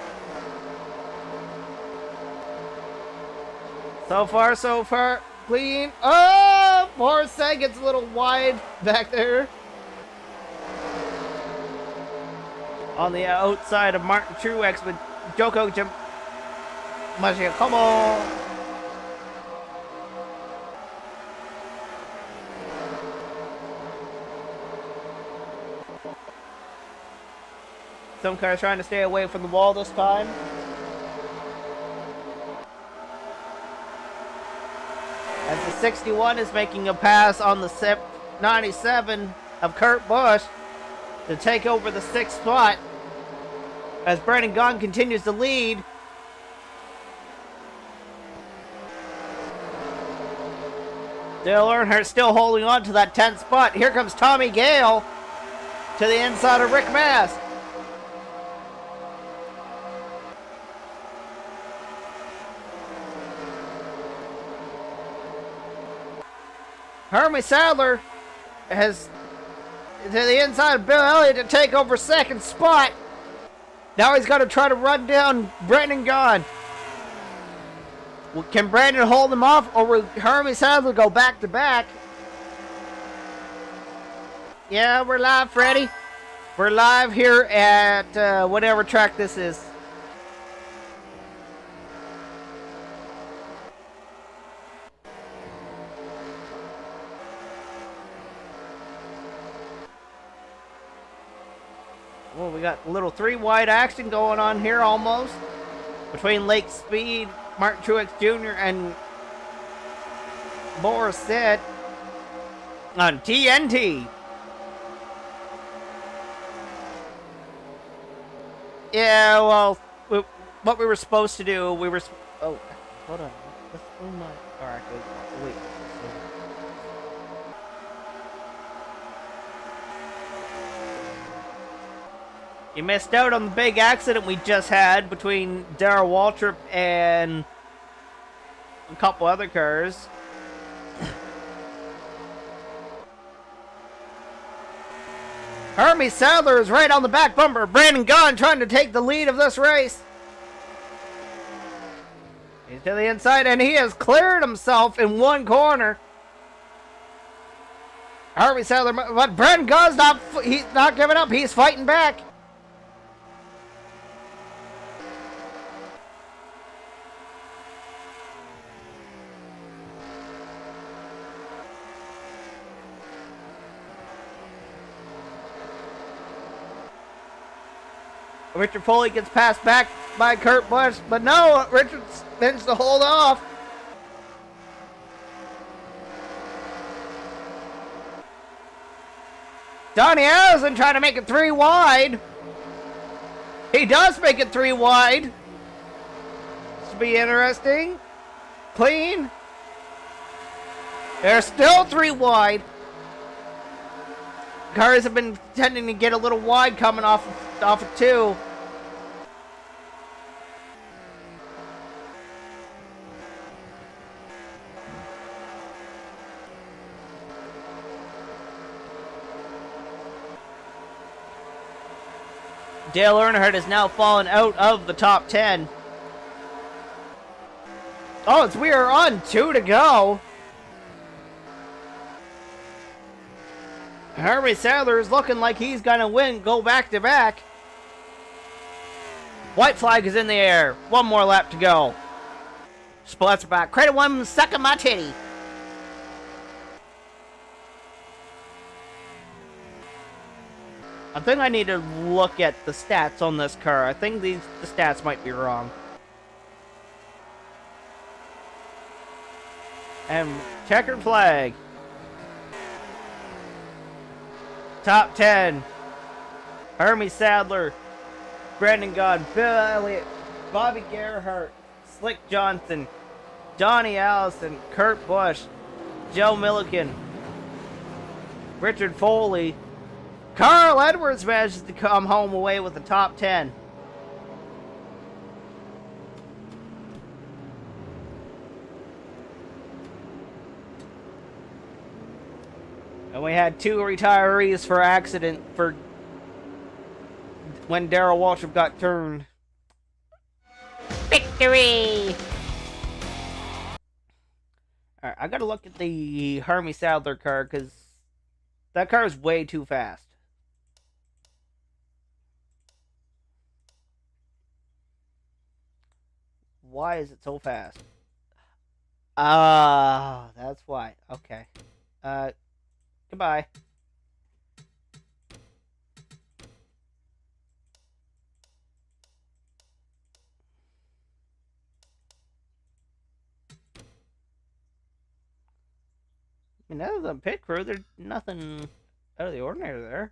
So far, clean. Oh, Morrissey gets a little wide back there. On the outside of Martin Truex with Joko Machia, come on. Some cars trying to stay away from the wall this time. As the 61 is making a pass on the 97 of Kurt Busch to take over the 6th spot. As Brandon Gaughan continues to lead. Dale Earnhardt still holding on to that 10th spot. Here comes Tommy Gale to the inside of Rick Mast. Hermie Sadler has to the inside of Bill Elliott to take over 2nd spot. Now he's got to try to run down Brandon Gaughan. Well, can Brandon hold him off, or will Hermie Sadler go back to back? Yeah, we're live, Freddie. We're live here at whatever track this is. Well, we got a little 3-wide action going on here almost. Between Lake Speed, Martin Truex Jr. and Morissette on TNT. Yeah, well, what we were supposed to do, oh, hold on. Let's move my... Alright, wait. You missed out on the big accident we just had between Darrell Waltrip and a couple other cars. Hermie Sadler is right on the back bumper. Brandon Gaughan trying to take the lead of this race. He's to the inside and he has cleared himself in one corner. Hermie Sadler, but Brandon Gaughan's he's not giving up. He's fighting back. Richard Foley gets passed back by Kurt Busch, but no, Richard spins to hold off. Donnie Allison trying to make it 3 wide. He does make it 3 wide. This will be interesting. Clean. They're still 3 wide. Cars have been tending to get a little wide coming off of 2. Dale Earnhardt has now fallen out of the top 10. Oh, we are on 2 to go. Hermie Sadler is looking like he's gonna win, go back to back. White flag is in the air. 1 more lap to go. Splats back. Credit one, sucking my titty. I think I need to look at the stats on this car. I think the stats might be wrong. And checkered flag. Top 10. Hermie Sadler, Brendan God, Bill Elliott, Bobby Gerhardt, Slick Johnson, Johnny Allison, Kurt Busch, Joe Milliken, Richard Foley. Carl Edwards manages to come home away with the top 10. And we had 2 retirees for accident for when Darrell Waltrip got turned. Victory! Alright, I gotta look at the Hermie Sadler car, because that car is way too fast. Why is it so fast? Ah, that's why. Okay. Goodbye. I mean, other than pit crew, there's nothing out of the ordinary there.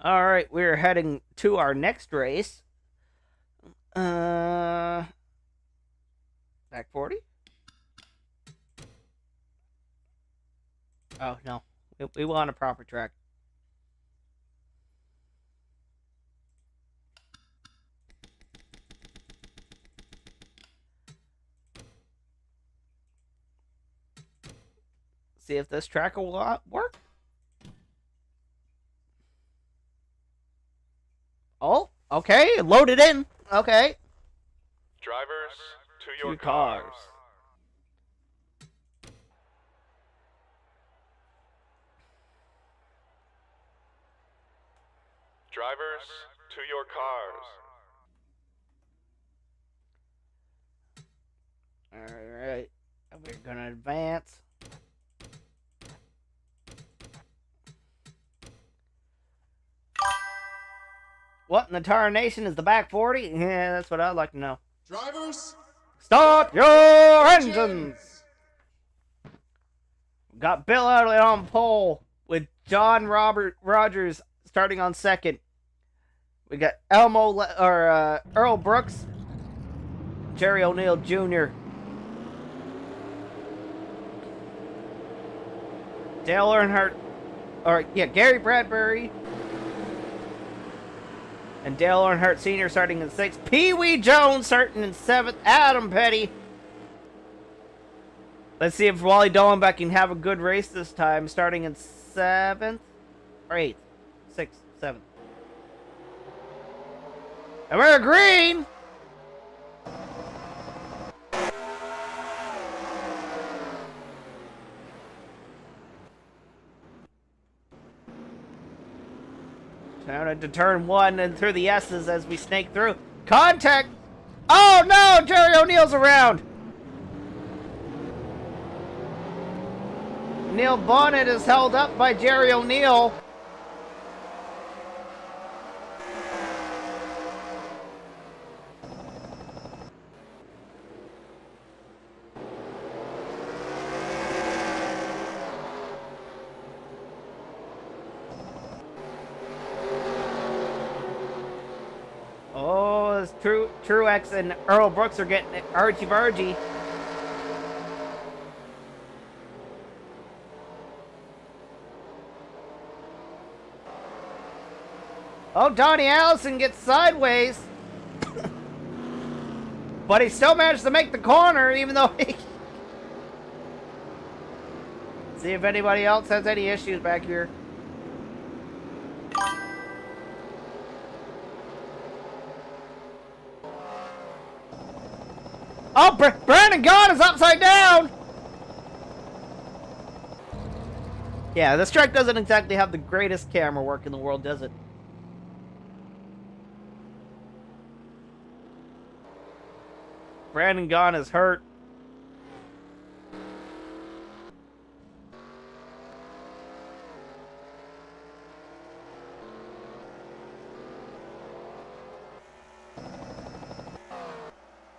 Alright, we're heading to our next race. Back 40? Oh, no. We want a proper track. See if this track will work. Oh, okay. Load it in. Okay. Drivers, to your Two cars. cars. Drivers, to your cars. Alright. We're gonna advance. What in the tarnation is the back 40? Yeah, that's what I'd like to know. Drivers, Start your engines! Got Bill Elliott on pole with John Rogers starting on second. We got Earl Brooks, Jerry O'Neill Jr., Dale Earnhardt, Gary Bradbury, and Dale Earnhardt Sr. starting in 6th. Pee Wee Jones starting in 7th. Adam Petty. Let's see if Wally Dollenbeck can have a good race this time, starting in 7th or 8th. 6th, 7th. And we're green! Down into turn 1 and through the S's as we snake through. Contact! Oh no! Jerry O'Neill's around! Neil Bonnet is held up by Jerry O'Neill. Oh, Truex and Earl Brooks are getting argy-bargy. Oh, Donnie Allison gets sideways. But he still managed to make the corner, even though he... See if anybody else has any issues back here. Oh, Brandon Gaughan is upside down! Yeah, this track doesn't exactly have the greatest camera work in the world, does it? Brandon Gaughan is hurt.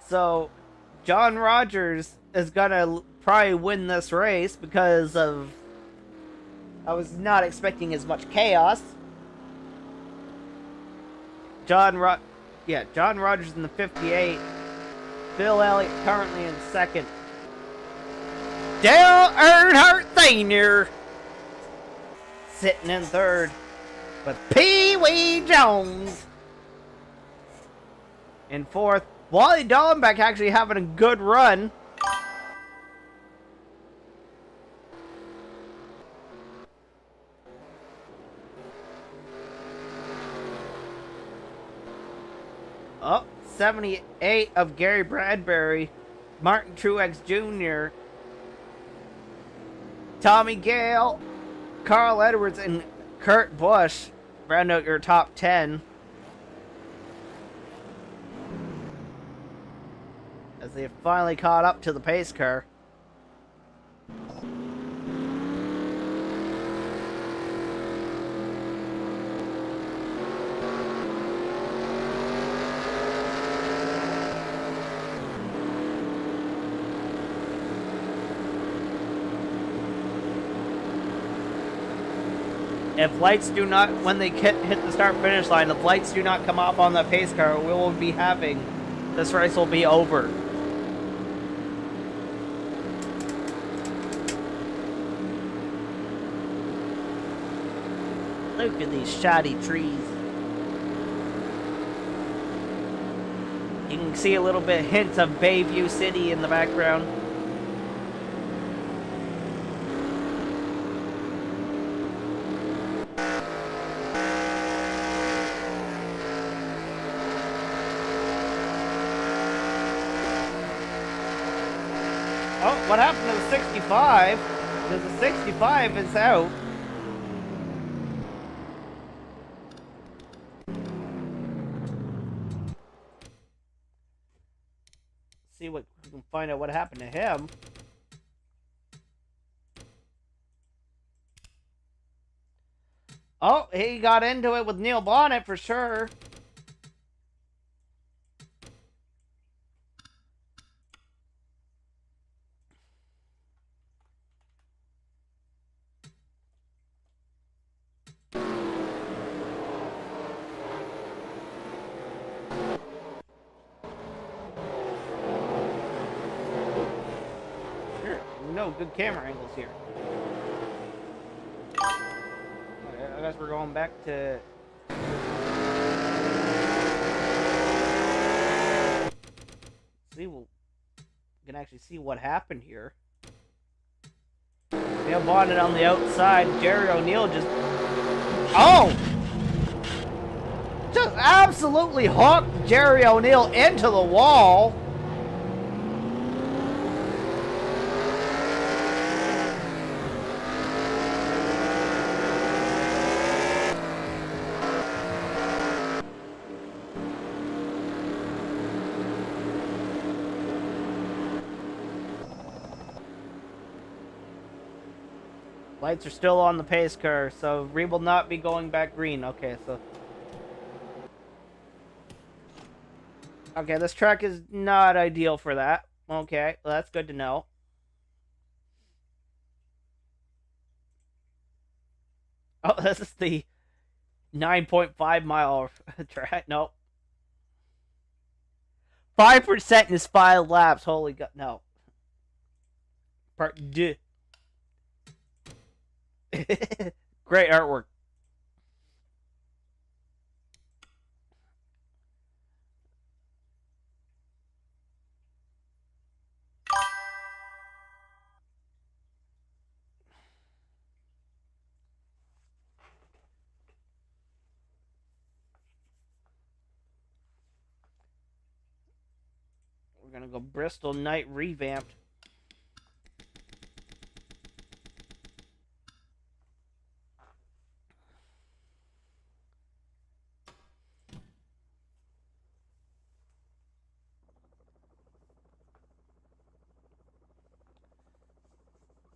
So, John Rogers is gonna probably win this race because of... I was not expecting as much chaos. John Rogers in the 58. Bill Elliott currently in second. Dale Earnhardt Sr. sitting in third. With Pee Wee Jones in fourth. Wally Dallenbach actually having a good run. Oh, 78 of Gary Bradbury, Martin Truex Jr., Tommy Gale, Carl Edwards, and Kurt Busch round out your top 10. As they have finally caught up to the pace car. If lights do not, when they hit the start finish line, if lights do not come off on the pace car, we will be having, this race will be over. Look at these shoddy trees. You can see a little bit hints of Bayview City in the background. Oh, what happened to the 65? Because the 65 is out. See what we can find out what happened to him. Oh, he got into it with Neil Bonnet for sure. No good camera angles here. Okay, I guess we're going back to... See, we can actually see what happened here. Neil Bonnet on the outside. Jerry O'Neill just... Oh! Just absolutely hooked Jerry O'Neill into the wall. Lights are still on the pace car, so we will not be going back green. Okay, so... Okay, this track is not ideal for that. Okay, well, that's good to know. Oh, this is the 9.5 mile track. Nope. 5% is 5 laps. Holy God, no. Part 2. Great artwork. We're gonna go Bristol Night revamped.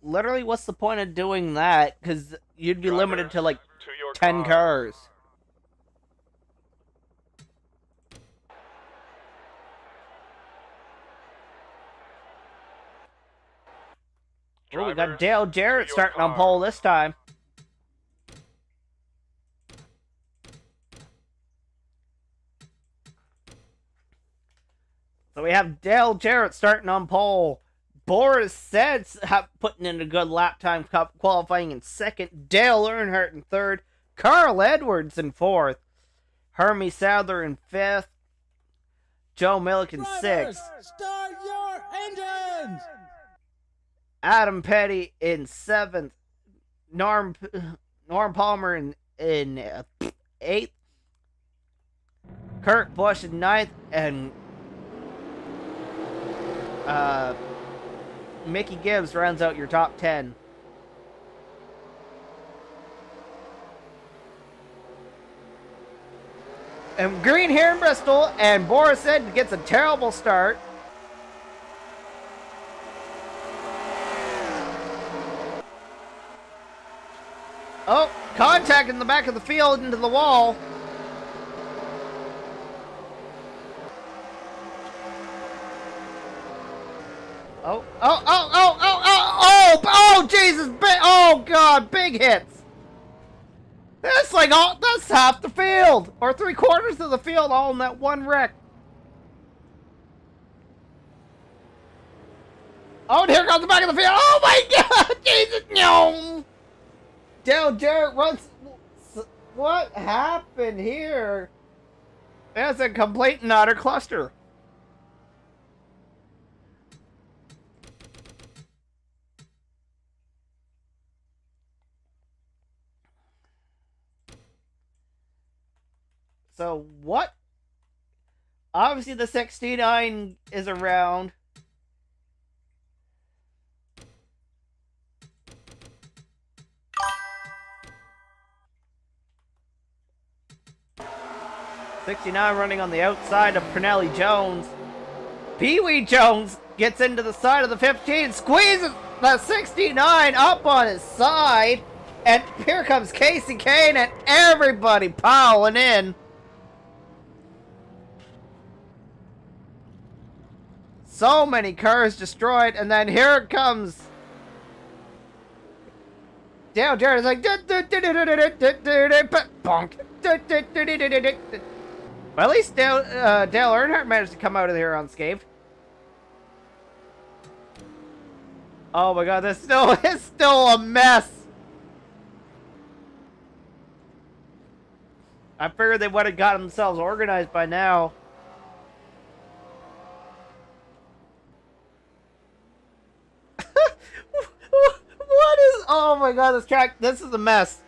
Literally, what's the point of doing that? Because you'd be limited to like 10 cars. Oh, we got Drivers, Dale to Jarrett your starting on car. pole this time. So we have Dale Jarrett starting on pole. Boris Seds putting in a good lap time, qualifying in second. Dale Earnhardt in third. Carl Edwards in fourth. Hermie Sadler in fifth. Joe Millick in sixth. Start your engines! Adam Petty in seventh. Norm Palmer in eighth. Kurt Busch in ninth. And Mickey Gibbs rounds out your top 10. And green here in Bristol, and Boris Ed gets a terrible start. Oh, contact in the back of the field into the wall. Oh, Jesus, oh, God, big hits. That's like, that's half the field, or 3/4 of the field all in that one wreck. Oh, and here comes the back of the field. Oh, my God, Jesus, no. Dale Jarrett runs. What happened here? That's a complete and utter cluster. So what? Obviously the 69 is around. '69 running on the outside of Pernelli Jones. Pee Wee Jones gets into the side of the 15, squeezes the 69 up on his side, and here comes Casey Kane and everybody piling in. So many cars destroyed, and then here it comes. Dale Jarrett's like, bonk. Well, at least Dale Earnhardt managed to come out of here unscathed. Oh my God, this is still a mess. I figured they would have got themselves organized by now. What is... Oh my God, this track... This is a mess.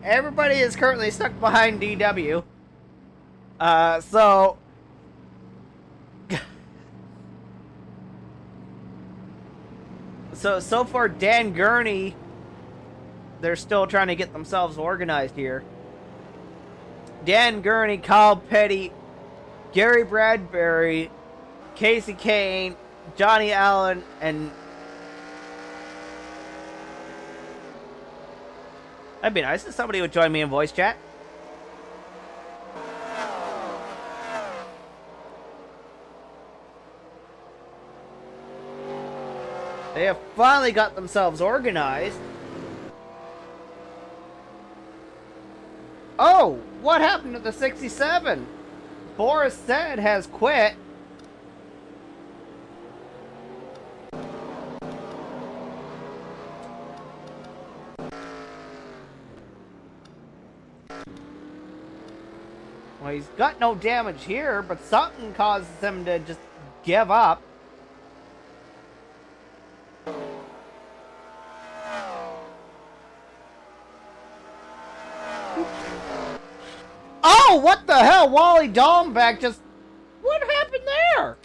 Everybody is currently stuck behind DW. So far Dan Gurney, they're still trying to get themselves organized here. Dan Gurney, Kyle Petty, Gary Bradbury, Casey Kane, Johnny Allen, and that'd be nice if somebody would join me in voice chat. They have finally got themselves organized. Oh, what happened to the 67? Boris Said has quit. Well, he's got no damage here, but something causes him to just give up. Oh, what the hell? Wally Dallenbach just... What happened there?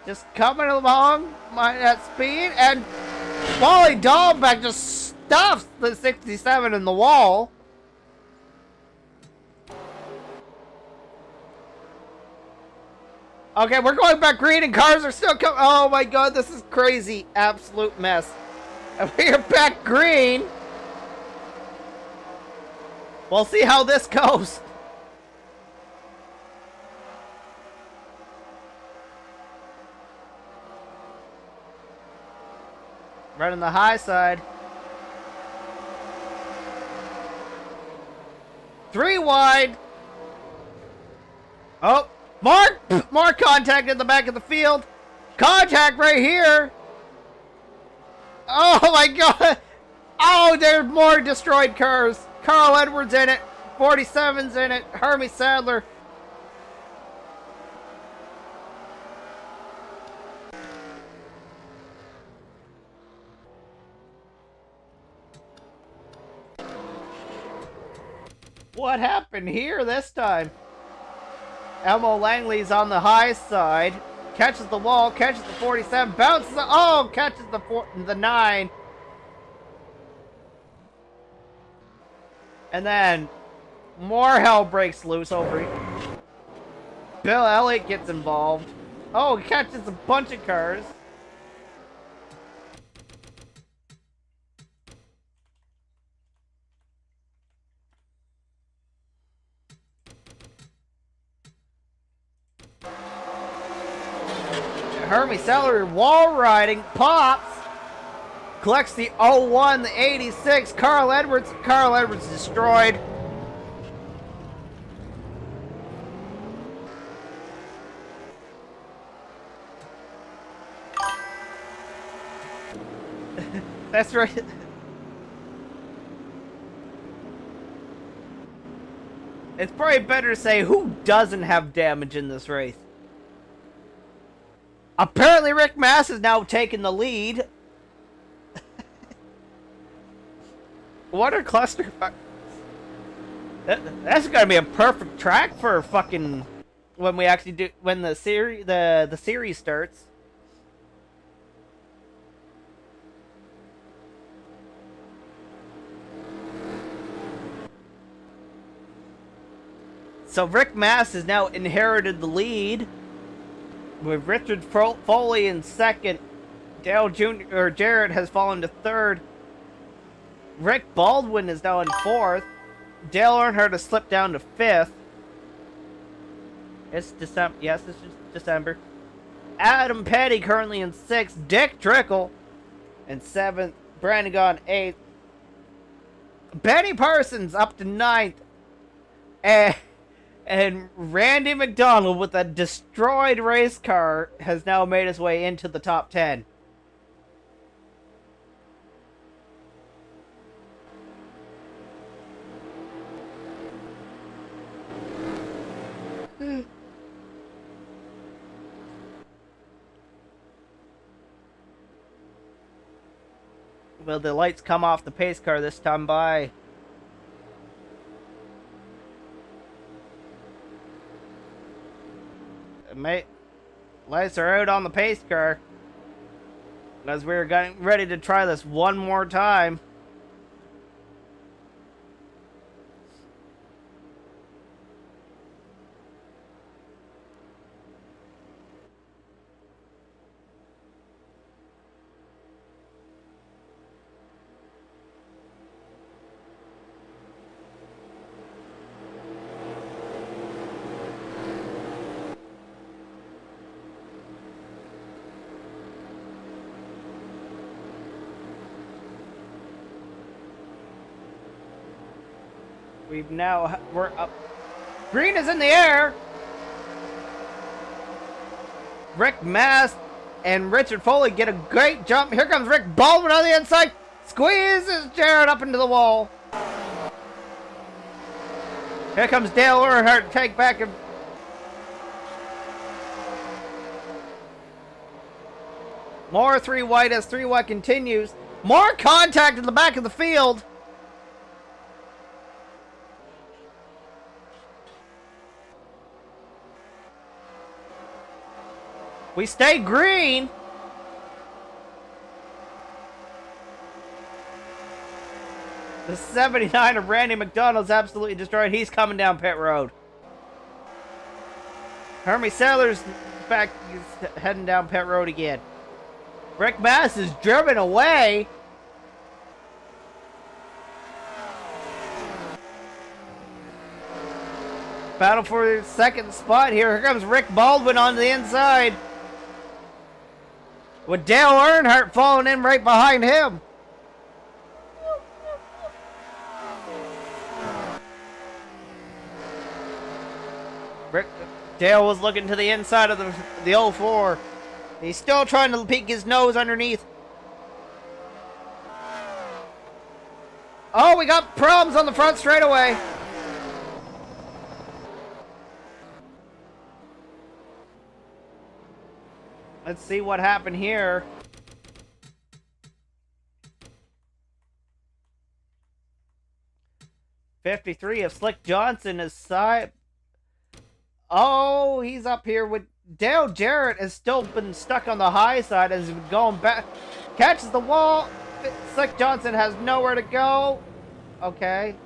Just coming along at speed, and Wally Dallenbach just stuffs the 67 in the wall. Okay, we're going back green and cars are still coming. Oh my God, this is crazy. Absolute mess. We're back green. We'll see how this goes. Running the high side. 3 wide. Oh, more contact at the back of the field. Contact right here. Oh my god. Oh, there's more destroyed cars. Carl Edwards in it. 47's in it. Hermie Sadler. What happened here this time? Elmo Langley's on the high side. Catches the wall, catches the 47, bounces, catches the 9. And then more hell breaks loose over here. Bill Elliott gets involved. Oh, he catches a bunch of cars. Hermie Celery wall riding, pops, collects the 01, the 86, Carl Edwards destroyed. That's right. It's probably better to say who doesn't have damage in this race. Apparently Rick Mass has now taken the lead. What a cluster. That's gonna be a perfect track for fucking when we actually do when the series starts. So Rick Mass has now inherited the lead, with Richard Foley in second. Dale Jarrett has fallen to third. Rick Baldwin is now in fourth. Dale Earnhardt has slipped down to fifth. It's December. Yes, it's just December. Adam Petty currently in sixth. Dick Trickle in seventh. Brandon Gaughan eighth. Benny Parsons up to ninth. And Randy McDonald with a destroyed race car has now made his way into the top 10. Will the lights come off the pace car this time by? Mate, lights are out on the pace car. As we're getting ready to try this one more time. We're up. Green is in the air. Rick Mass and Richard Foley get a great jump. Here comes Rick Baldwin on the inside. Squeezes Jared up into the wall. Here comes Dale Earnhardt to take back and more 3 wide as 3 wide continues. More contact in the back of the field. We stay green. The 79 of Randy McDonald's absolutely destroyed. He's coming down pit road. Hermie Sellers back. He's heading down pit road again. Rick Mass is driven away. Battle for the second spot here. Here comes Rick Baldwin on the inside. With Dale Earnhardt falling in right behind him. Dale was looking to the inside of the 04. He's still trying to peek his nose underneath. Oh, we got problems on the front straightaway. Let's see what happened here. '53 of Slick Johnson is side. Oh, he's up here with Dale Jarrett has still been stuck on the high side as he's been going back. Catches the wall. Slick Johnson has nowhere to go. Okay.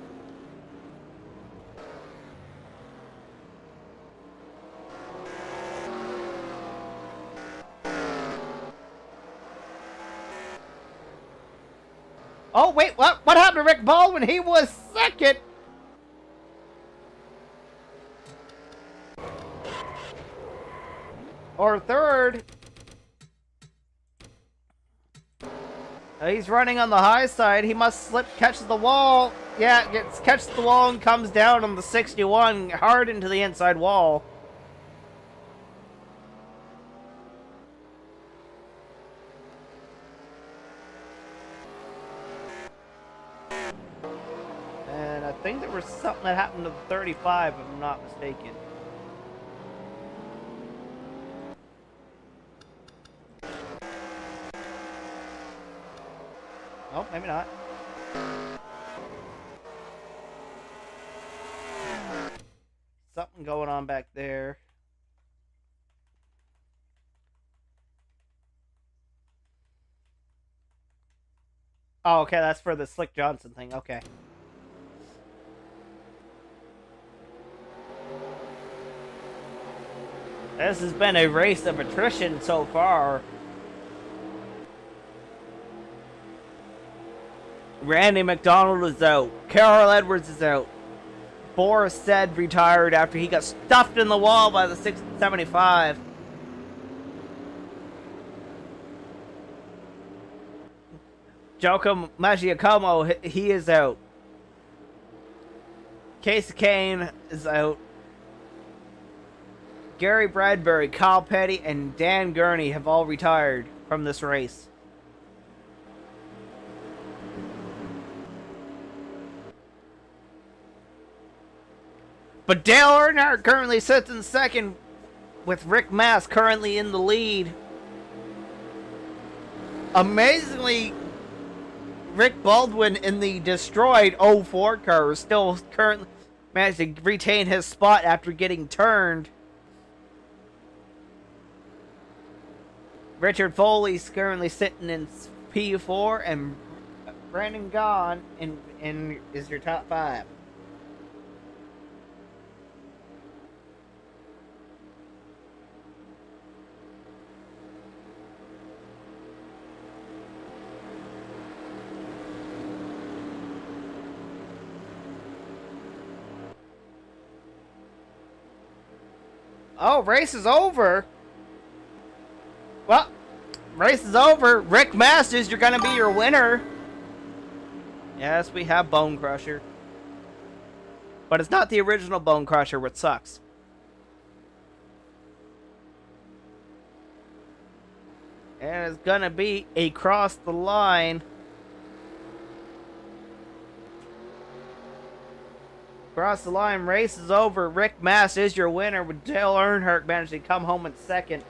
Oh, wait, what happened to Rick Baldwin? He was second. Or third. He's running on the high side. He must slip, catches the wall. Yeah, catches the wall and comes down on the 61 hard into the inside wall. And I think there was something that happened to the 35, if I'm not mistaken. Oh, maybe not. Something going on back there. Oh, okay, that's for the Slick Johnson thing. Okay. This has been a race of attrition so far. Randy McDonald is out. Carol Edwards is out. Boris said retired after he got stuffed in the wall by the 675. Joko Magiacomo, he is out. Casey Kane is out. Gary Bradbury, Kyle Petty, and Dan Gurney have all retired from this race. But Dale Earnhardt currently sits in second, with Rick Mast currently in the lead. Amazingly, Rick Baldwin in the destroyed 04 car is still currently managed to retain his spot after getting turned. Richard Foley's currently sitting in P4, and Brandon Gaughan in is your top 5. Oh, race is over. Well, race is over. Rick Masters, you're going to be your winner. Yes, we have Bone Crusher. But it's not the original Bone Crusher, which sucks. And it's going to be across the line. Across the line, race is over. Rick Mast is your winner, with Dale Earnhardt managing to come home in second.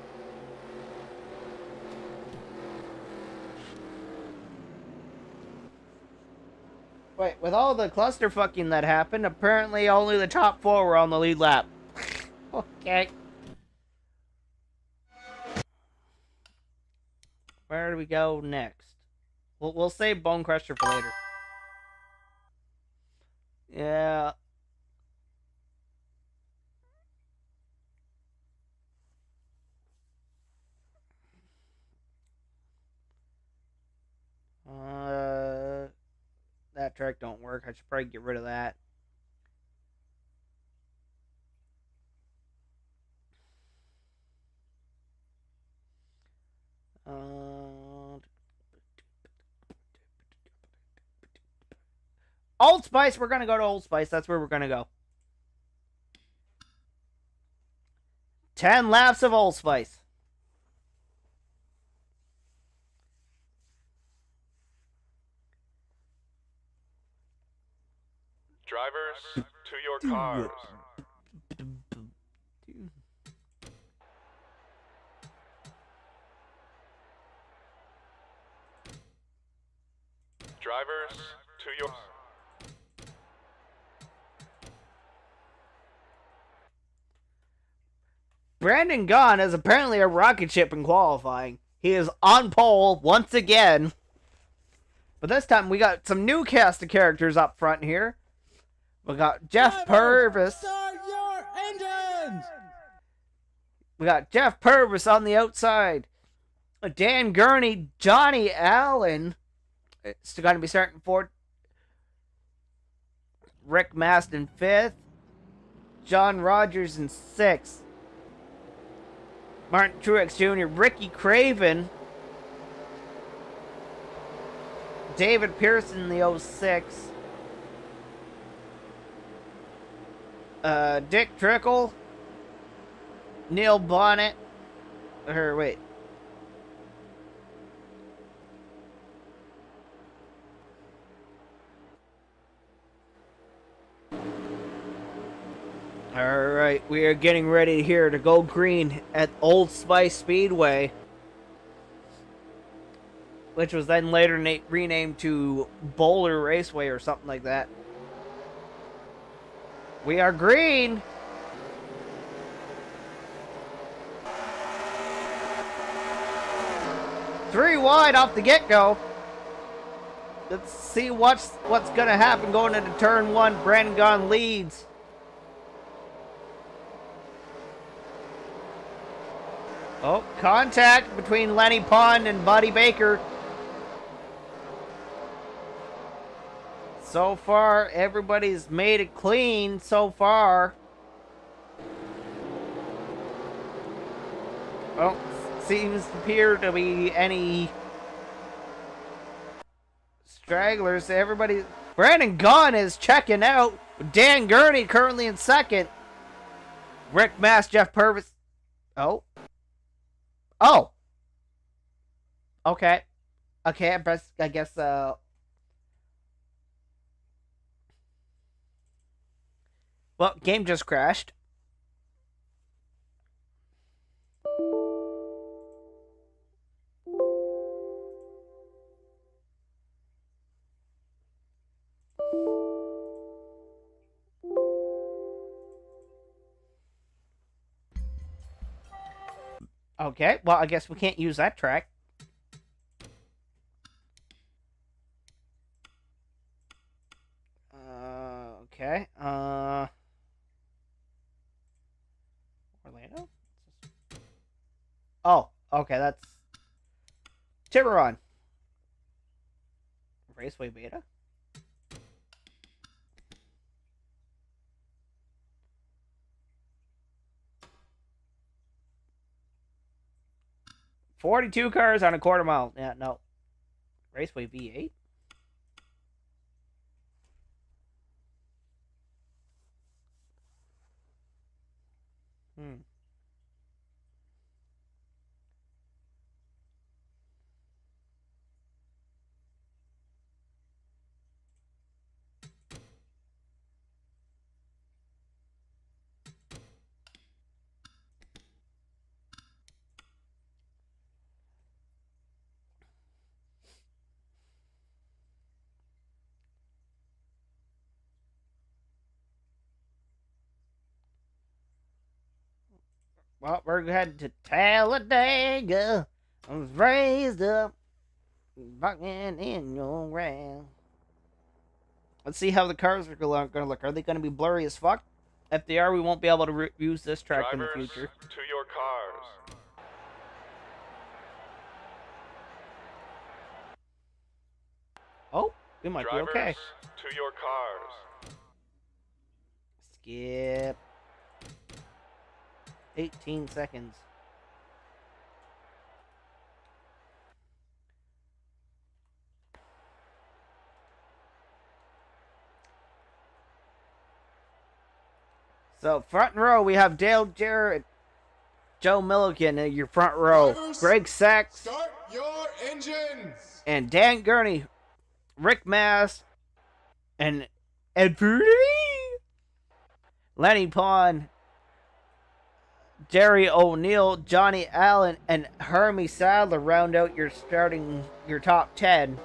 Wait, with all the clusterfucking that happened, apparently only the top 4 were on the lead lap. Okay. Where do we go next? We'll save Bone Crusher for later. Yeah. That track don't work. I should probably get rid of that. Old Spice, we're gonna go to Old Spice. That's where we're gonna go. 10 laps of Old Spice. Drivers, to your cars. Drivers, to your... Brandon Gaughan is apparently a rocket ship in qualifying. He is on pole once again. But this time we got some new cast of characters up front here. We got Jeff Purvis. Start your engines! We got Jeff Purvis on the outside. Dan Gurney, Johnny Allen. It's going to be starting fourth. Rick Maston fifth. John Rogers in sixth. Martin Truex Jr., Ricky Craven. David Pearson in the 06. Dick Trickle. Neil Bonnet. Wait. Alright, we are getting ready here to go green at Old Spice Speedway, which was then later renamed to Boulder Raceway or something like that. We are green! Three wide off the get-go. Let's see what's gonna happen going into turn one. Brandon Gaughan leads. Oh, contact between Lenny Pond and Buddy Baker. So far, everybody's made it clean so far. Well, seems to appear to be any stragglers. Everybody, Brandon Gaughan is checking out. Dan Gurney currently in second. Rick Mast, Jeff Purvis. Oh. Okay. Okay, I guess, well, game just crashed. Okay, well, I guess we can't use that track. Okay, Orlando? Oh, okay, that's Tiburon. Raceway Beta? $42 cars on a quarter mile. Yeah, no. Raceway V8? Well, we're headed to Talladega. I was raised up, fucking in your ground. Let's see how the cars are going to look. Are they going to be blurry as fuck? If they are, we won't be able to use this track in the future. To your cars. Oh, we might be okay. To your cars. Skip. 18 seconds. So, front row, we have Dale Jarrett, Joe Milliken in your front row. Drivers, Greg Sachs, Start your engines! and Dan Gurney, Rick Mass, and Ed Purdy, Lenny Pond, Jerry O'Neill, Johnny Allen, and Hermie Sadler round out your top 10.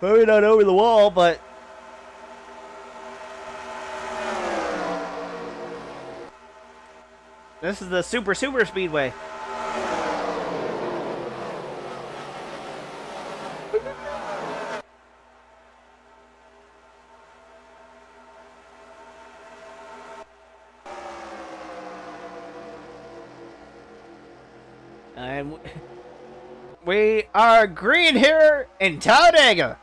Maybe not over the wall, but this is the super speedway. And we are green here in Talladega.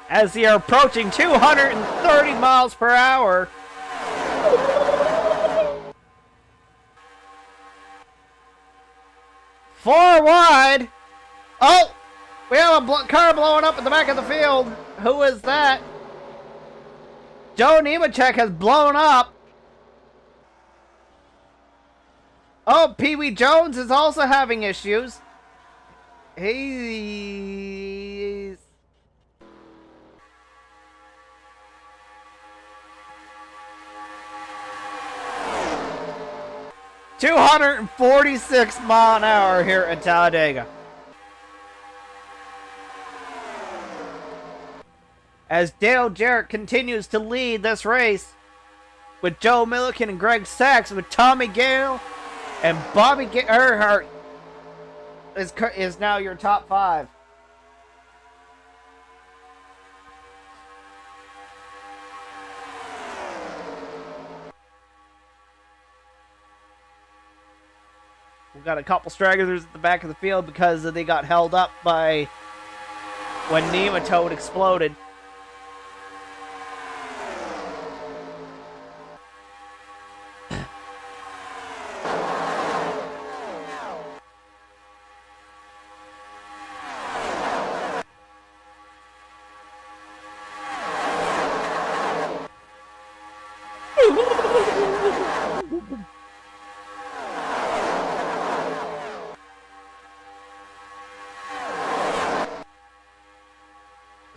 As they are approaching 230 miles per hour. Four wide. Oh, we have a car blowing up in the back of the field. Who is that? Joe Nemechek has blown up. Oh, Pee Wee Jones is also having issues. He's 246 mile an hour here at Talladega. As Dale Jarrett continues to lead this race with Joe Milliken and Greg Sachs, with Tommy Gale and Bobby Earhart is now your top 5. We've got a couple stragglers at the back of the field because they got held up by when Nematode exploded.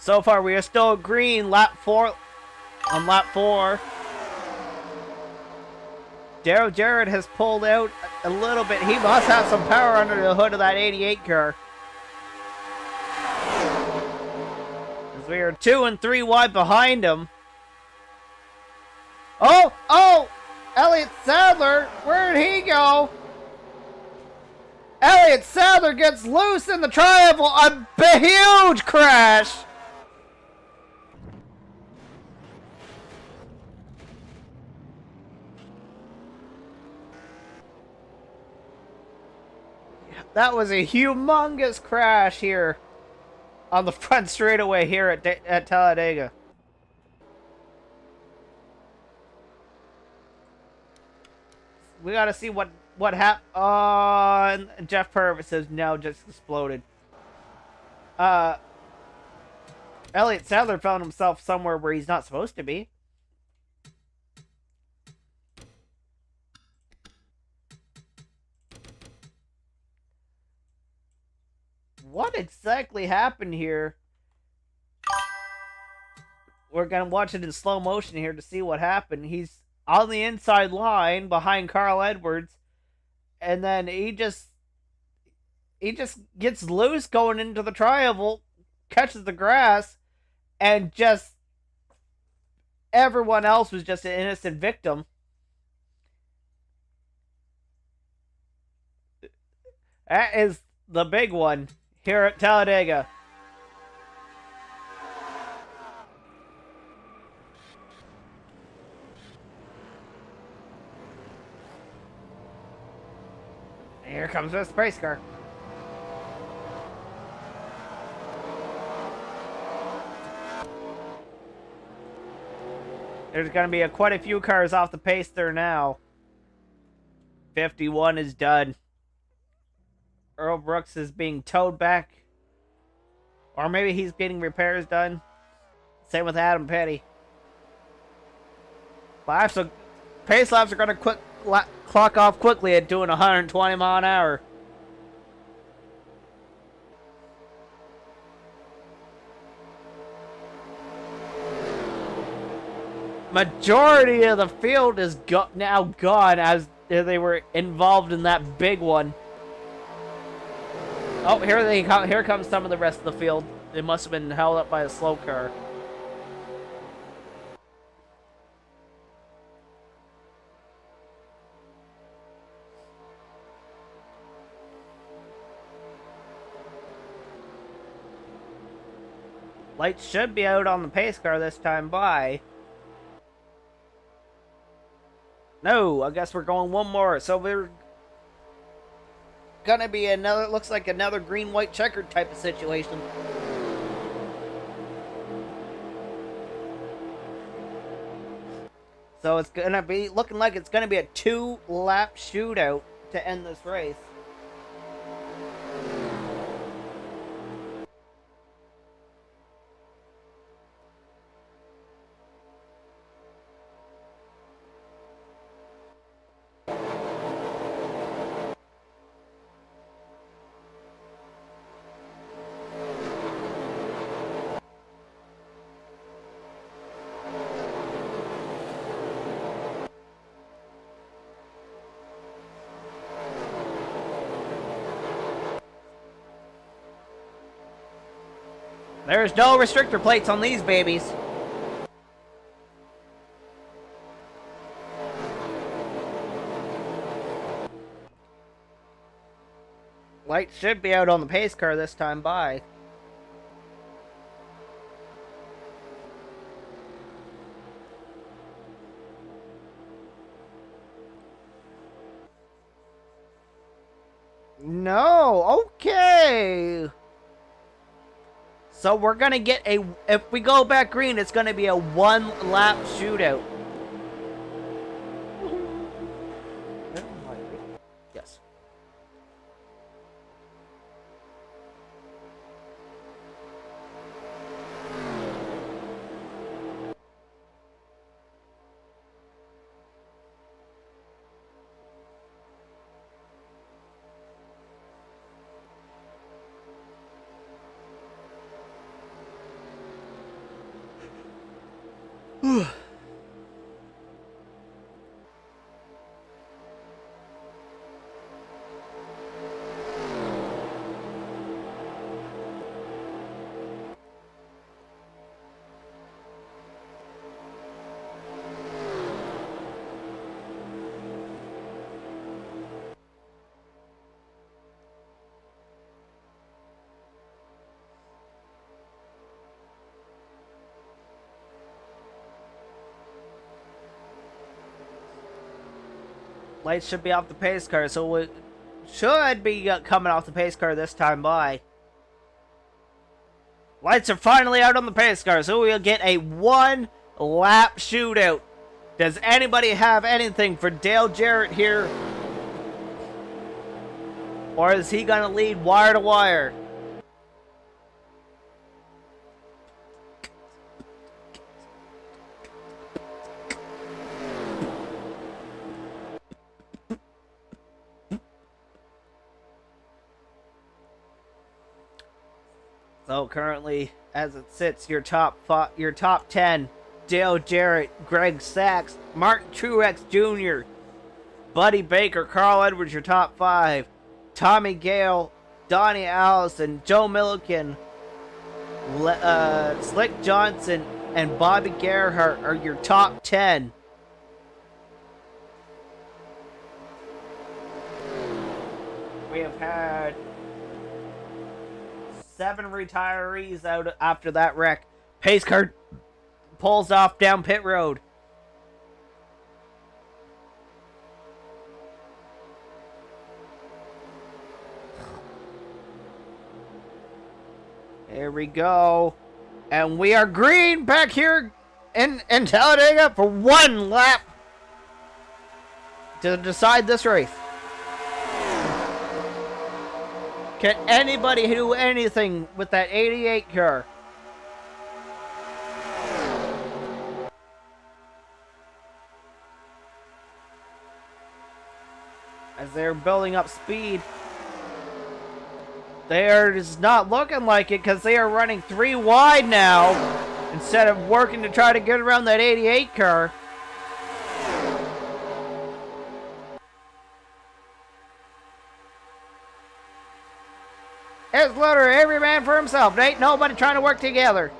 So far, we are still green. On lap 4. Daryl Jarrett has pulled out a little bit. He must have some power under the hood of that 88 car. As we are 2 and 3 wide behind him. Oh! Elliott Sadler, where did he go? Elliott Sadler gets loose in the triangle. A huge crash. That was a humongous crash here on the front straightaway here at Talladega. We gotta see what happened. And Jeff Purvis has now just exploded. Elliott Sadler found himself somewhere where he's not supposed to be. What exactly happened here? We're gonna watch it in slow motion here to see what happened. He's on the inside line behind Carl Edwards, and then he just gets loose going into the triangle, catches the grass, and just everyone else was just an innocent victim. That is the big one here at Talladega. Here comes this race car. There's going to be quite a few cars off the pace there now. 51 is done. Earl Brooks is being towed back. Or maybe he's getting repairs done. Same with Adam Petty. Pace laps are going to clock off quickly at doing 120 mile an hour. Majority of the field is now gone as they were involved in that big one. Oh, here comes some of the rest of the field. It must have been held up by a slow car. Lights should be out on the pace car this time by. No, I guess we're going one more. So we're gonna be another, looks like another green, white, checkered type of situation. So it's gonna be looking like it's gonna be a 2-lap shootout to end this race. There's no restrictor plates on these babies. Lights should be out on the pace car this time by. No, okay. So we're going to get if we go back green, it's going to be a 1-lap shootout. Yes. Lights should be off the pace car, so it should be coming off the pace car this time by. Lights are finally out on the pace car, so we'll get a 1-lap shootout. Does anybody have anything for Dale Jarrett here? Or is he going to lead wire to wire? So currently, as it sits, your top 10: Dale Jarrett, Greg Sachs, Martin Truex Jr., Buddy Baker, Carl Edwards. Your top 5: Tommy Gale, Donnie Allison, Joe Milliken, Slick Johnson, and Bobby Gerhart are your top 10. We have had 7 retirees out after that wreck. Pace car pulls off down pit road. Here we go. And we are green back here in Talladega for 1 lap to decide this race. Can anybody do anything with that 88 car? As they're building up speed. They are just not looking like it because they are running 3 wide now instead of working to try to get around that 88 car. It's literally every man for himself. There ain't nobody trying to work together.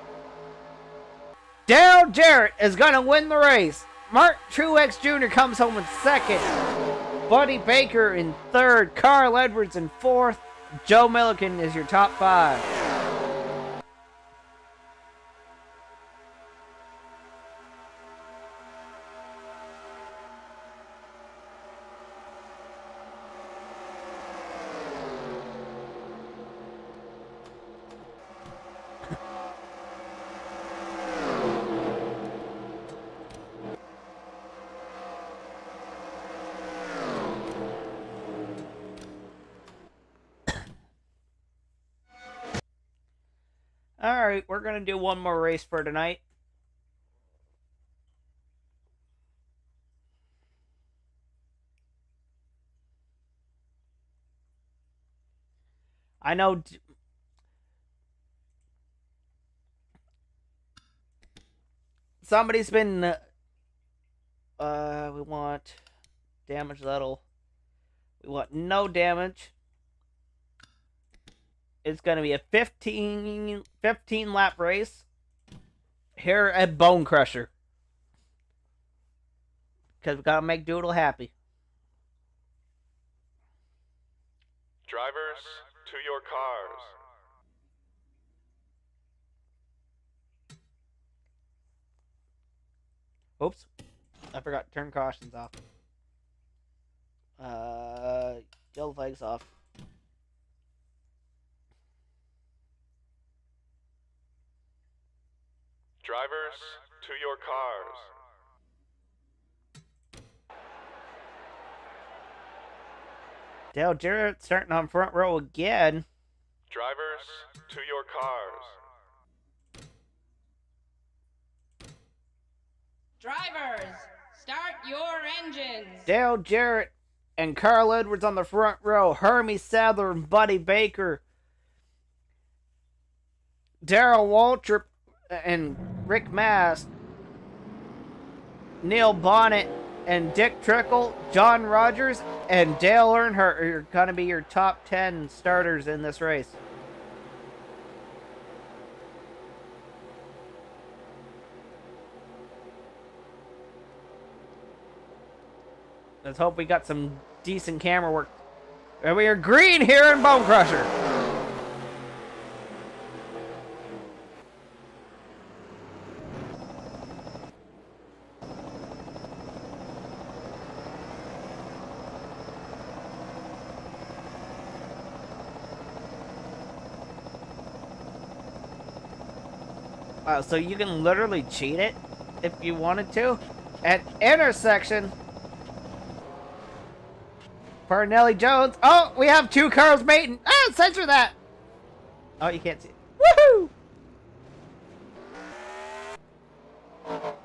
Dale Jarrett is going to win the race. Mark Truex Jr. comes home in 2nd. Buddy Baker in 3rd. Carl Edwards in 4th. Joe Milliken is your top 5. Alright, we're going to do one more race for tonight. I know somebody's been we want damage level. We want no damage. It's going to be a 15 lap race here at Bone Crusher. Because we got to make Doodle happy. Drivers, to your cars. Oops. I forgot to turn cautions off. Yellow flags off. Drivers, to your cars. Dale Jarrett starting on front row again. Drivers, to your cars. Drivers, start your engines. Dale Jarrett and Carl Edwards on the front row. Hermie Sadler and Buddy Baker. Darrell Waltrip and Rick Mast. Neil Bonnet and Dick Trickle. John Rogers and Dale Earnhardt are going to be your top 10 starters in this race. Let's hope we got some decent camera work. And we are green here in Bone Crusher. Wow, so you can literally cheat it if you wanted to. At intersection. For Nelly Jones. Oh, we have 2 cars mating. Ah, censor that. Oh, you can't see it. Woohoo! Woohoo!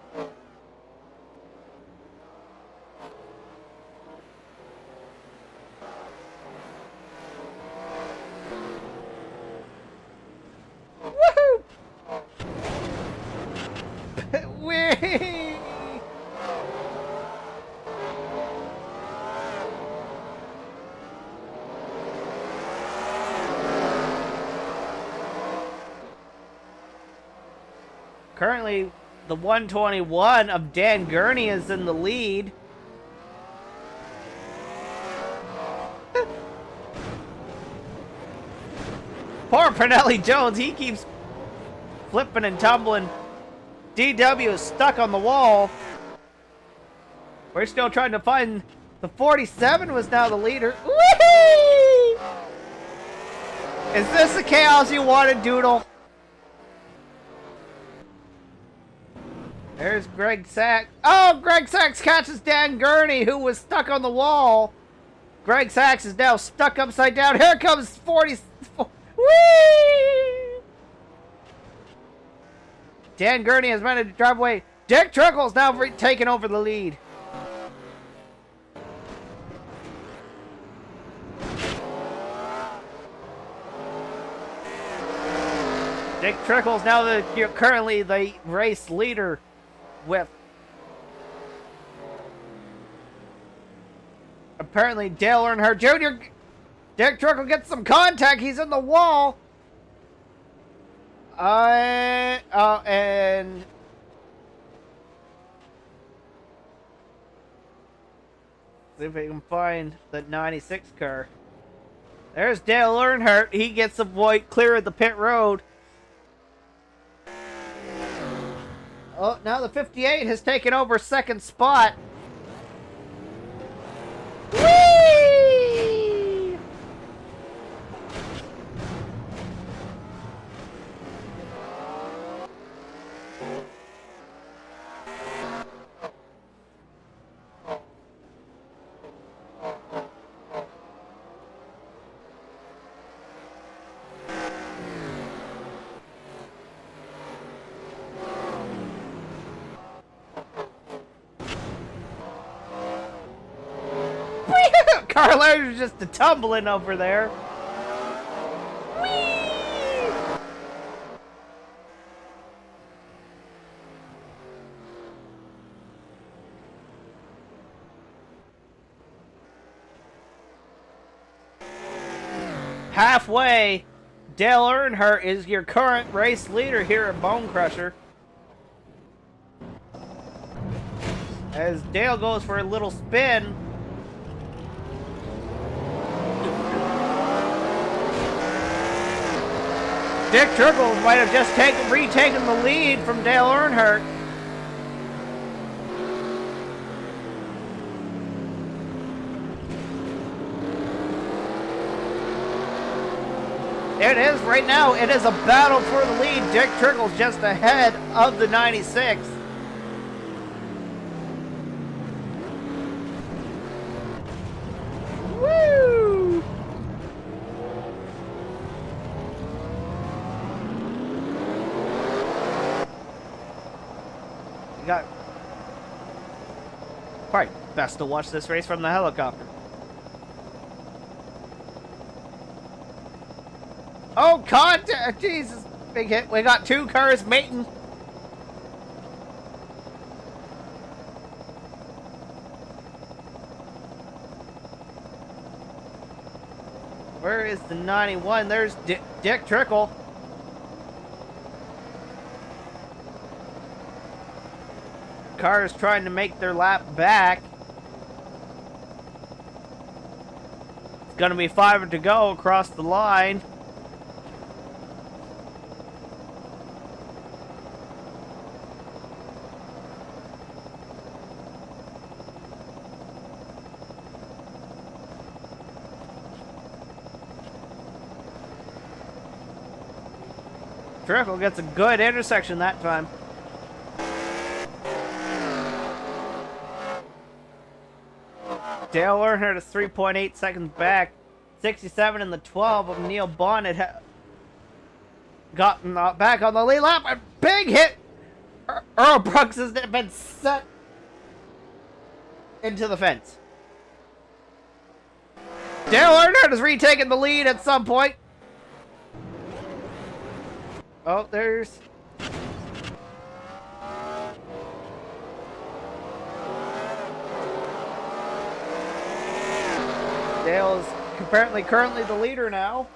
Whee! Currently, the 121 of Dan Gurney is in the lead. Poor Pinelli Jones, he keeps flipping and tumbling. DW is stuck on the wall. We're still trying to find the 47 was now the leader. Whee! Is this the chaos you wanted, Doodle? There's Greg Sachs. Oh, Greg Sachs catches Dan Gurney, who was stuck on the wall. Greg Sachs is now stuck upside down. Here comes 40. Whee! Dan Gurney has managed to drive away. Dick Trickle's now taking over the lead. Dick Trickle's now currently the race leader with apparently Dale Earnhardt Jr. Dick Trickle gets some contact. He's in the wall. And see if we can find the 96 car. There's Dale Earnhardt. He gets the void clear of the pit road. Oh, now the 58 has taken over second spot. Whee! Carlos just a tumbling over there. Whee! Halfway, Dale Earnhardt is your current race leader here at Bone Crusher. As Dale goes for a little spin. Dick Trickle might have just retaken the lead from Dale Earnhardt. It is right now. It is a battle for the lead. Dick Trickle's just ahead of the 96. Woo! Got probably best to watch this race from the helicopter. Oh, contact! Jesus, big hit. We got two cars mating. Where is the 91? There's Dick Trickle. Cars trying to make their lap back. It's gonna be 5 to go across the line. Trickle gets a good intersection that time. Dale Earnhardt is 3.8 seconds back. 67 in the 12 of Neil Bonnet gotten back on the lead lap. A big hit. Earl Brooks has been set into the fence. Dale Earnhardt has retaken the lead at some point. Oh, there's... Dale is apparently currently the leader now.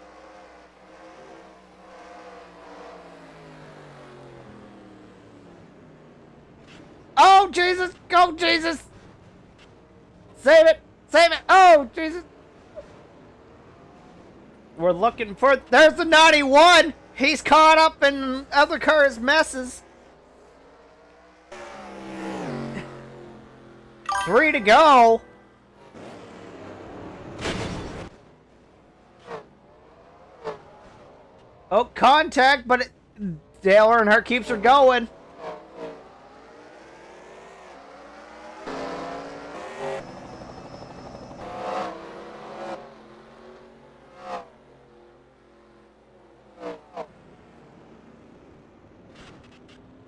Oh, Jesus! Go, Jesus! Save it! Save it! Oh, Jesus! We're looking for... There's the naughty one! He's caught up in other cars' messes. 3 to go. Oh, contact, but Dale Earnhardt keeps her going.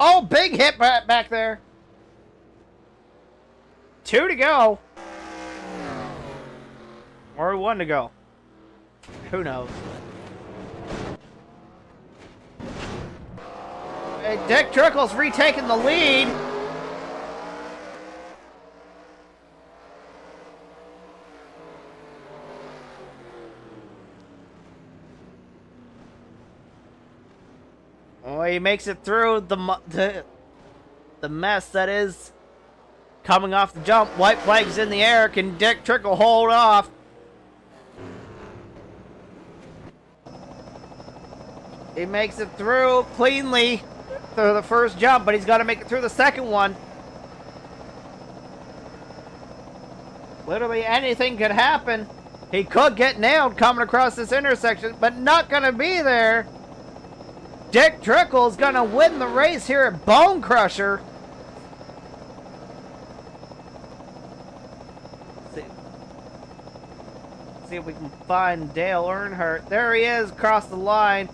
Oh, big hit back there. 2 to go. Or 1 to go. Who knows? Hey, Dick Trickle's retaking the lead. Oh, he makes it through the mess that is coming off the jump. White flag's in the air. Can Dick Trickle hold off? He makes it through cleanly through the first jump, but he's got to make it through the second one. Literally anything could happen. He could get nailed coming across this intersection, but not going to be there. Dick Trickle's going to win the race here at Bone Crusher. See if we can find Dale Earnhardt. There he is across the line.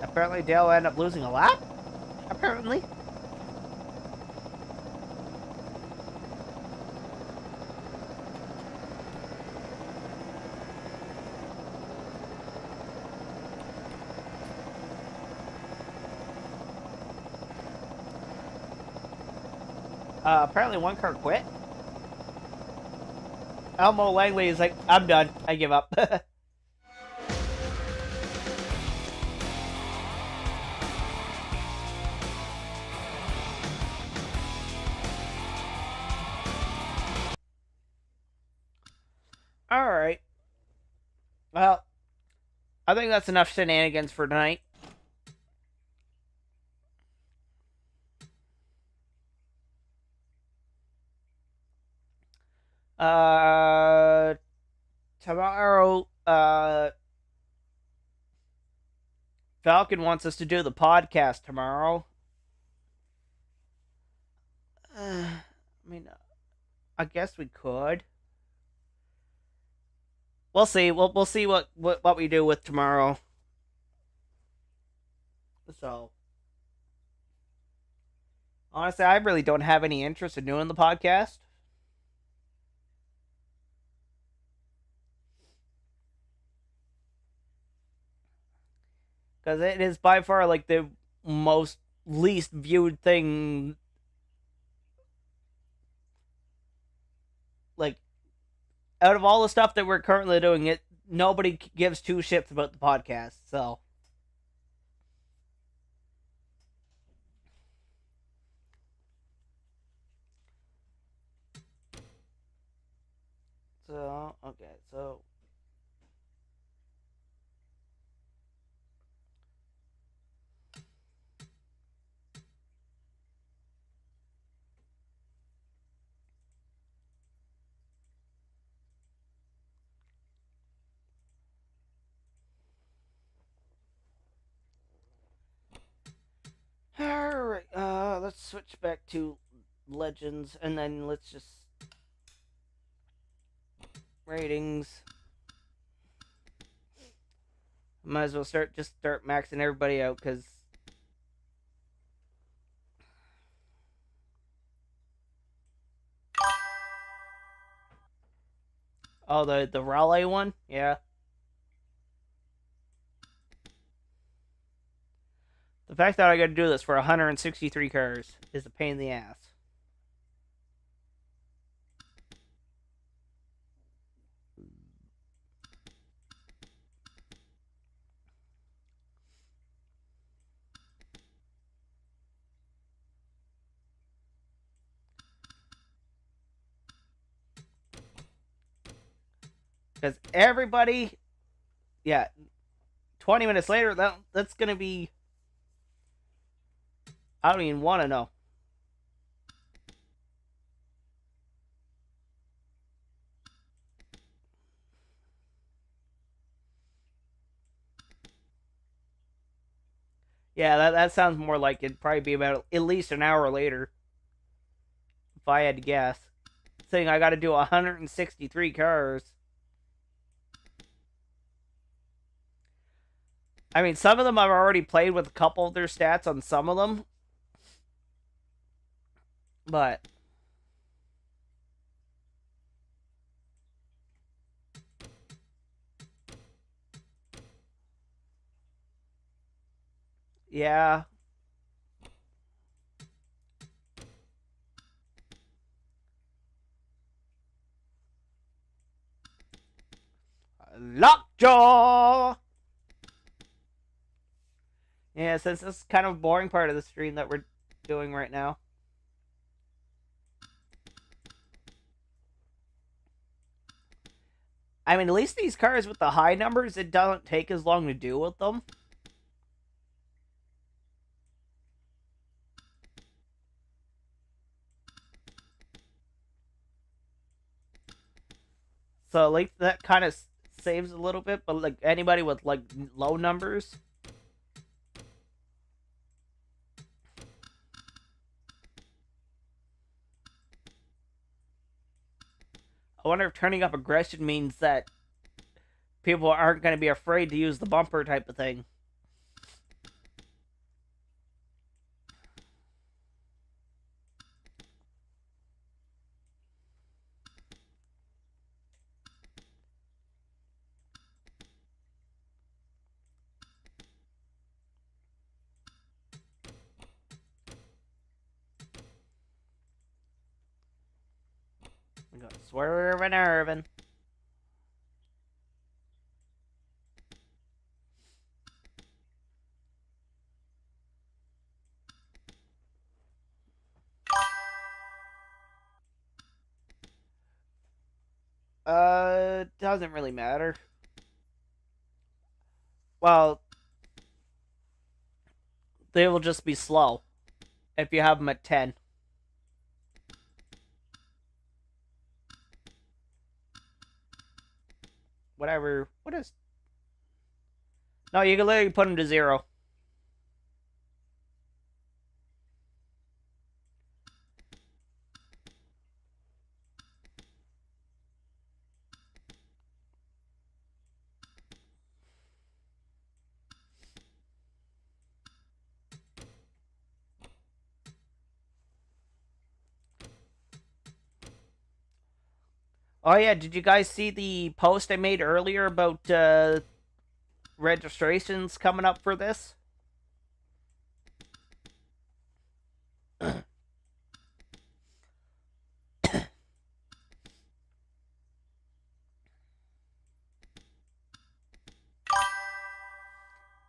Apparently Dale ended up losing a lap. Apparently. Apparently one car quit. Elmo Langley is like, I'm done. I give up. Alright. Well, I think that's enough shenanigans for tonight. Tomorrow, Falcon wants us to do the podcast tomorrow. I mean, I guess we could. We'll see. We'll see what we do with tomorrow. So, honestly, I really don't have any interest in doing the podcast. Because it is by far, like, the most least viewed thing. Like, out of all the stuff that we're currently doing, nobody gives two shits about the podcast, so. So, okay, so. Alright, let's switch back to Legends, and then let's just... ratings. Might as well start maxing everybody out, because... Oh, the Raleigh one? Yeah. The fact that I gotta do this for 163 cars is a pain in the ass. Because everybody... Yeah, 20 minutes later, that's gonna be... I don't even want to know. Yeah, that sounds more like it'd probably be about at least an hour later. If I had to guess. Saying I gotta do 163 cars. I mean, some of them I've already played with a couple of their stats on some of them. But... yeah. Lockjaw! Yeah, since this is kind of a boring part of the stream that we're doing right now. I mean, at least these cars with the high numbers, it doesn't take as long to do with them. So, like, that kind of saves a little bit, but, like, anybody with, like, low numbers... I wonder if turning up aggression means that people aren't going to be afraid to use the bumper type of thing. We got Swervin' Irvin. Doesn't really matter. Well, they will just be slow if you have them at 10. Whatever. What is... No, you can literally put them to 0. Oh yeah, did you guys see the post I made earlier about registrations coming up for this?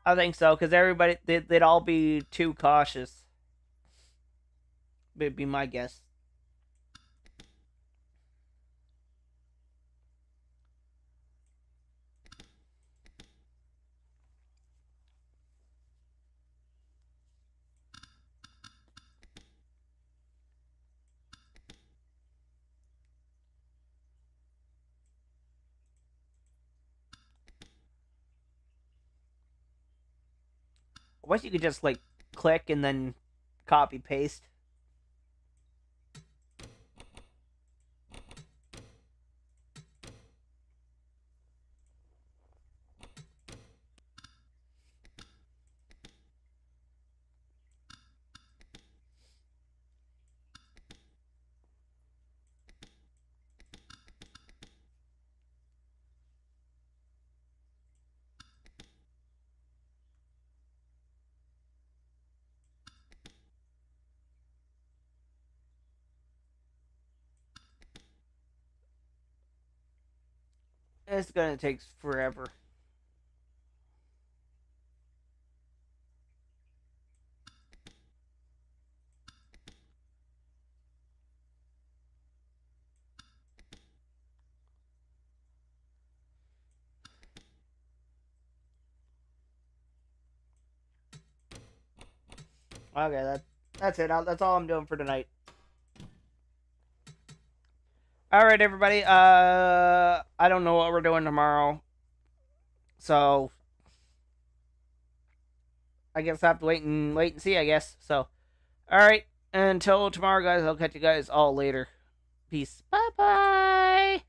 I think so, because everybody, they'd all be too cautious. Would be my guess. I wish you could just, like, click and then copy paste. It's gonna take forever. Okay, that's it. That's all I'm doing for tonight. All right, everybody. I don't know what we're doing tomorrow, so I guess I have to wait and see. I guess so. All right. Until tomorrow, guys. I'll catch you guys all later. Peace. Bye bye.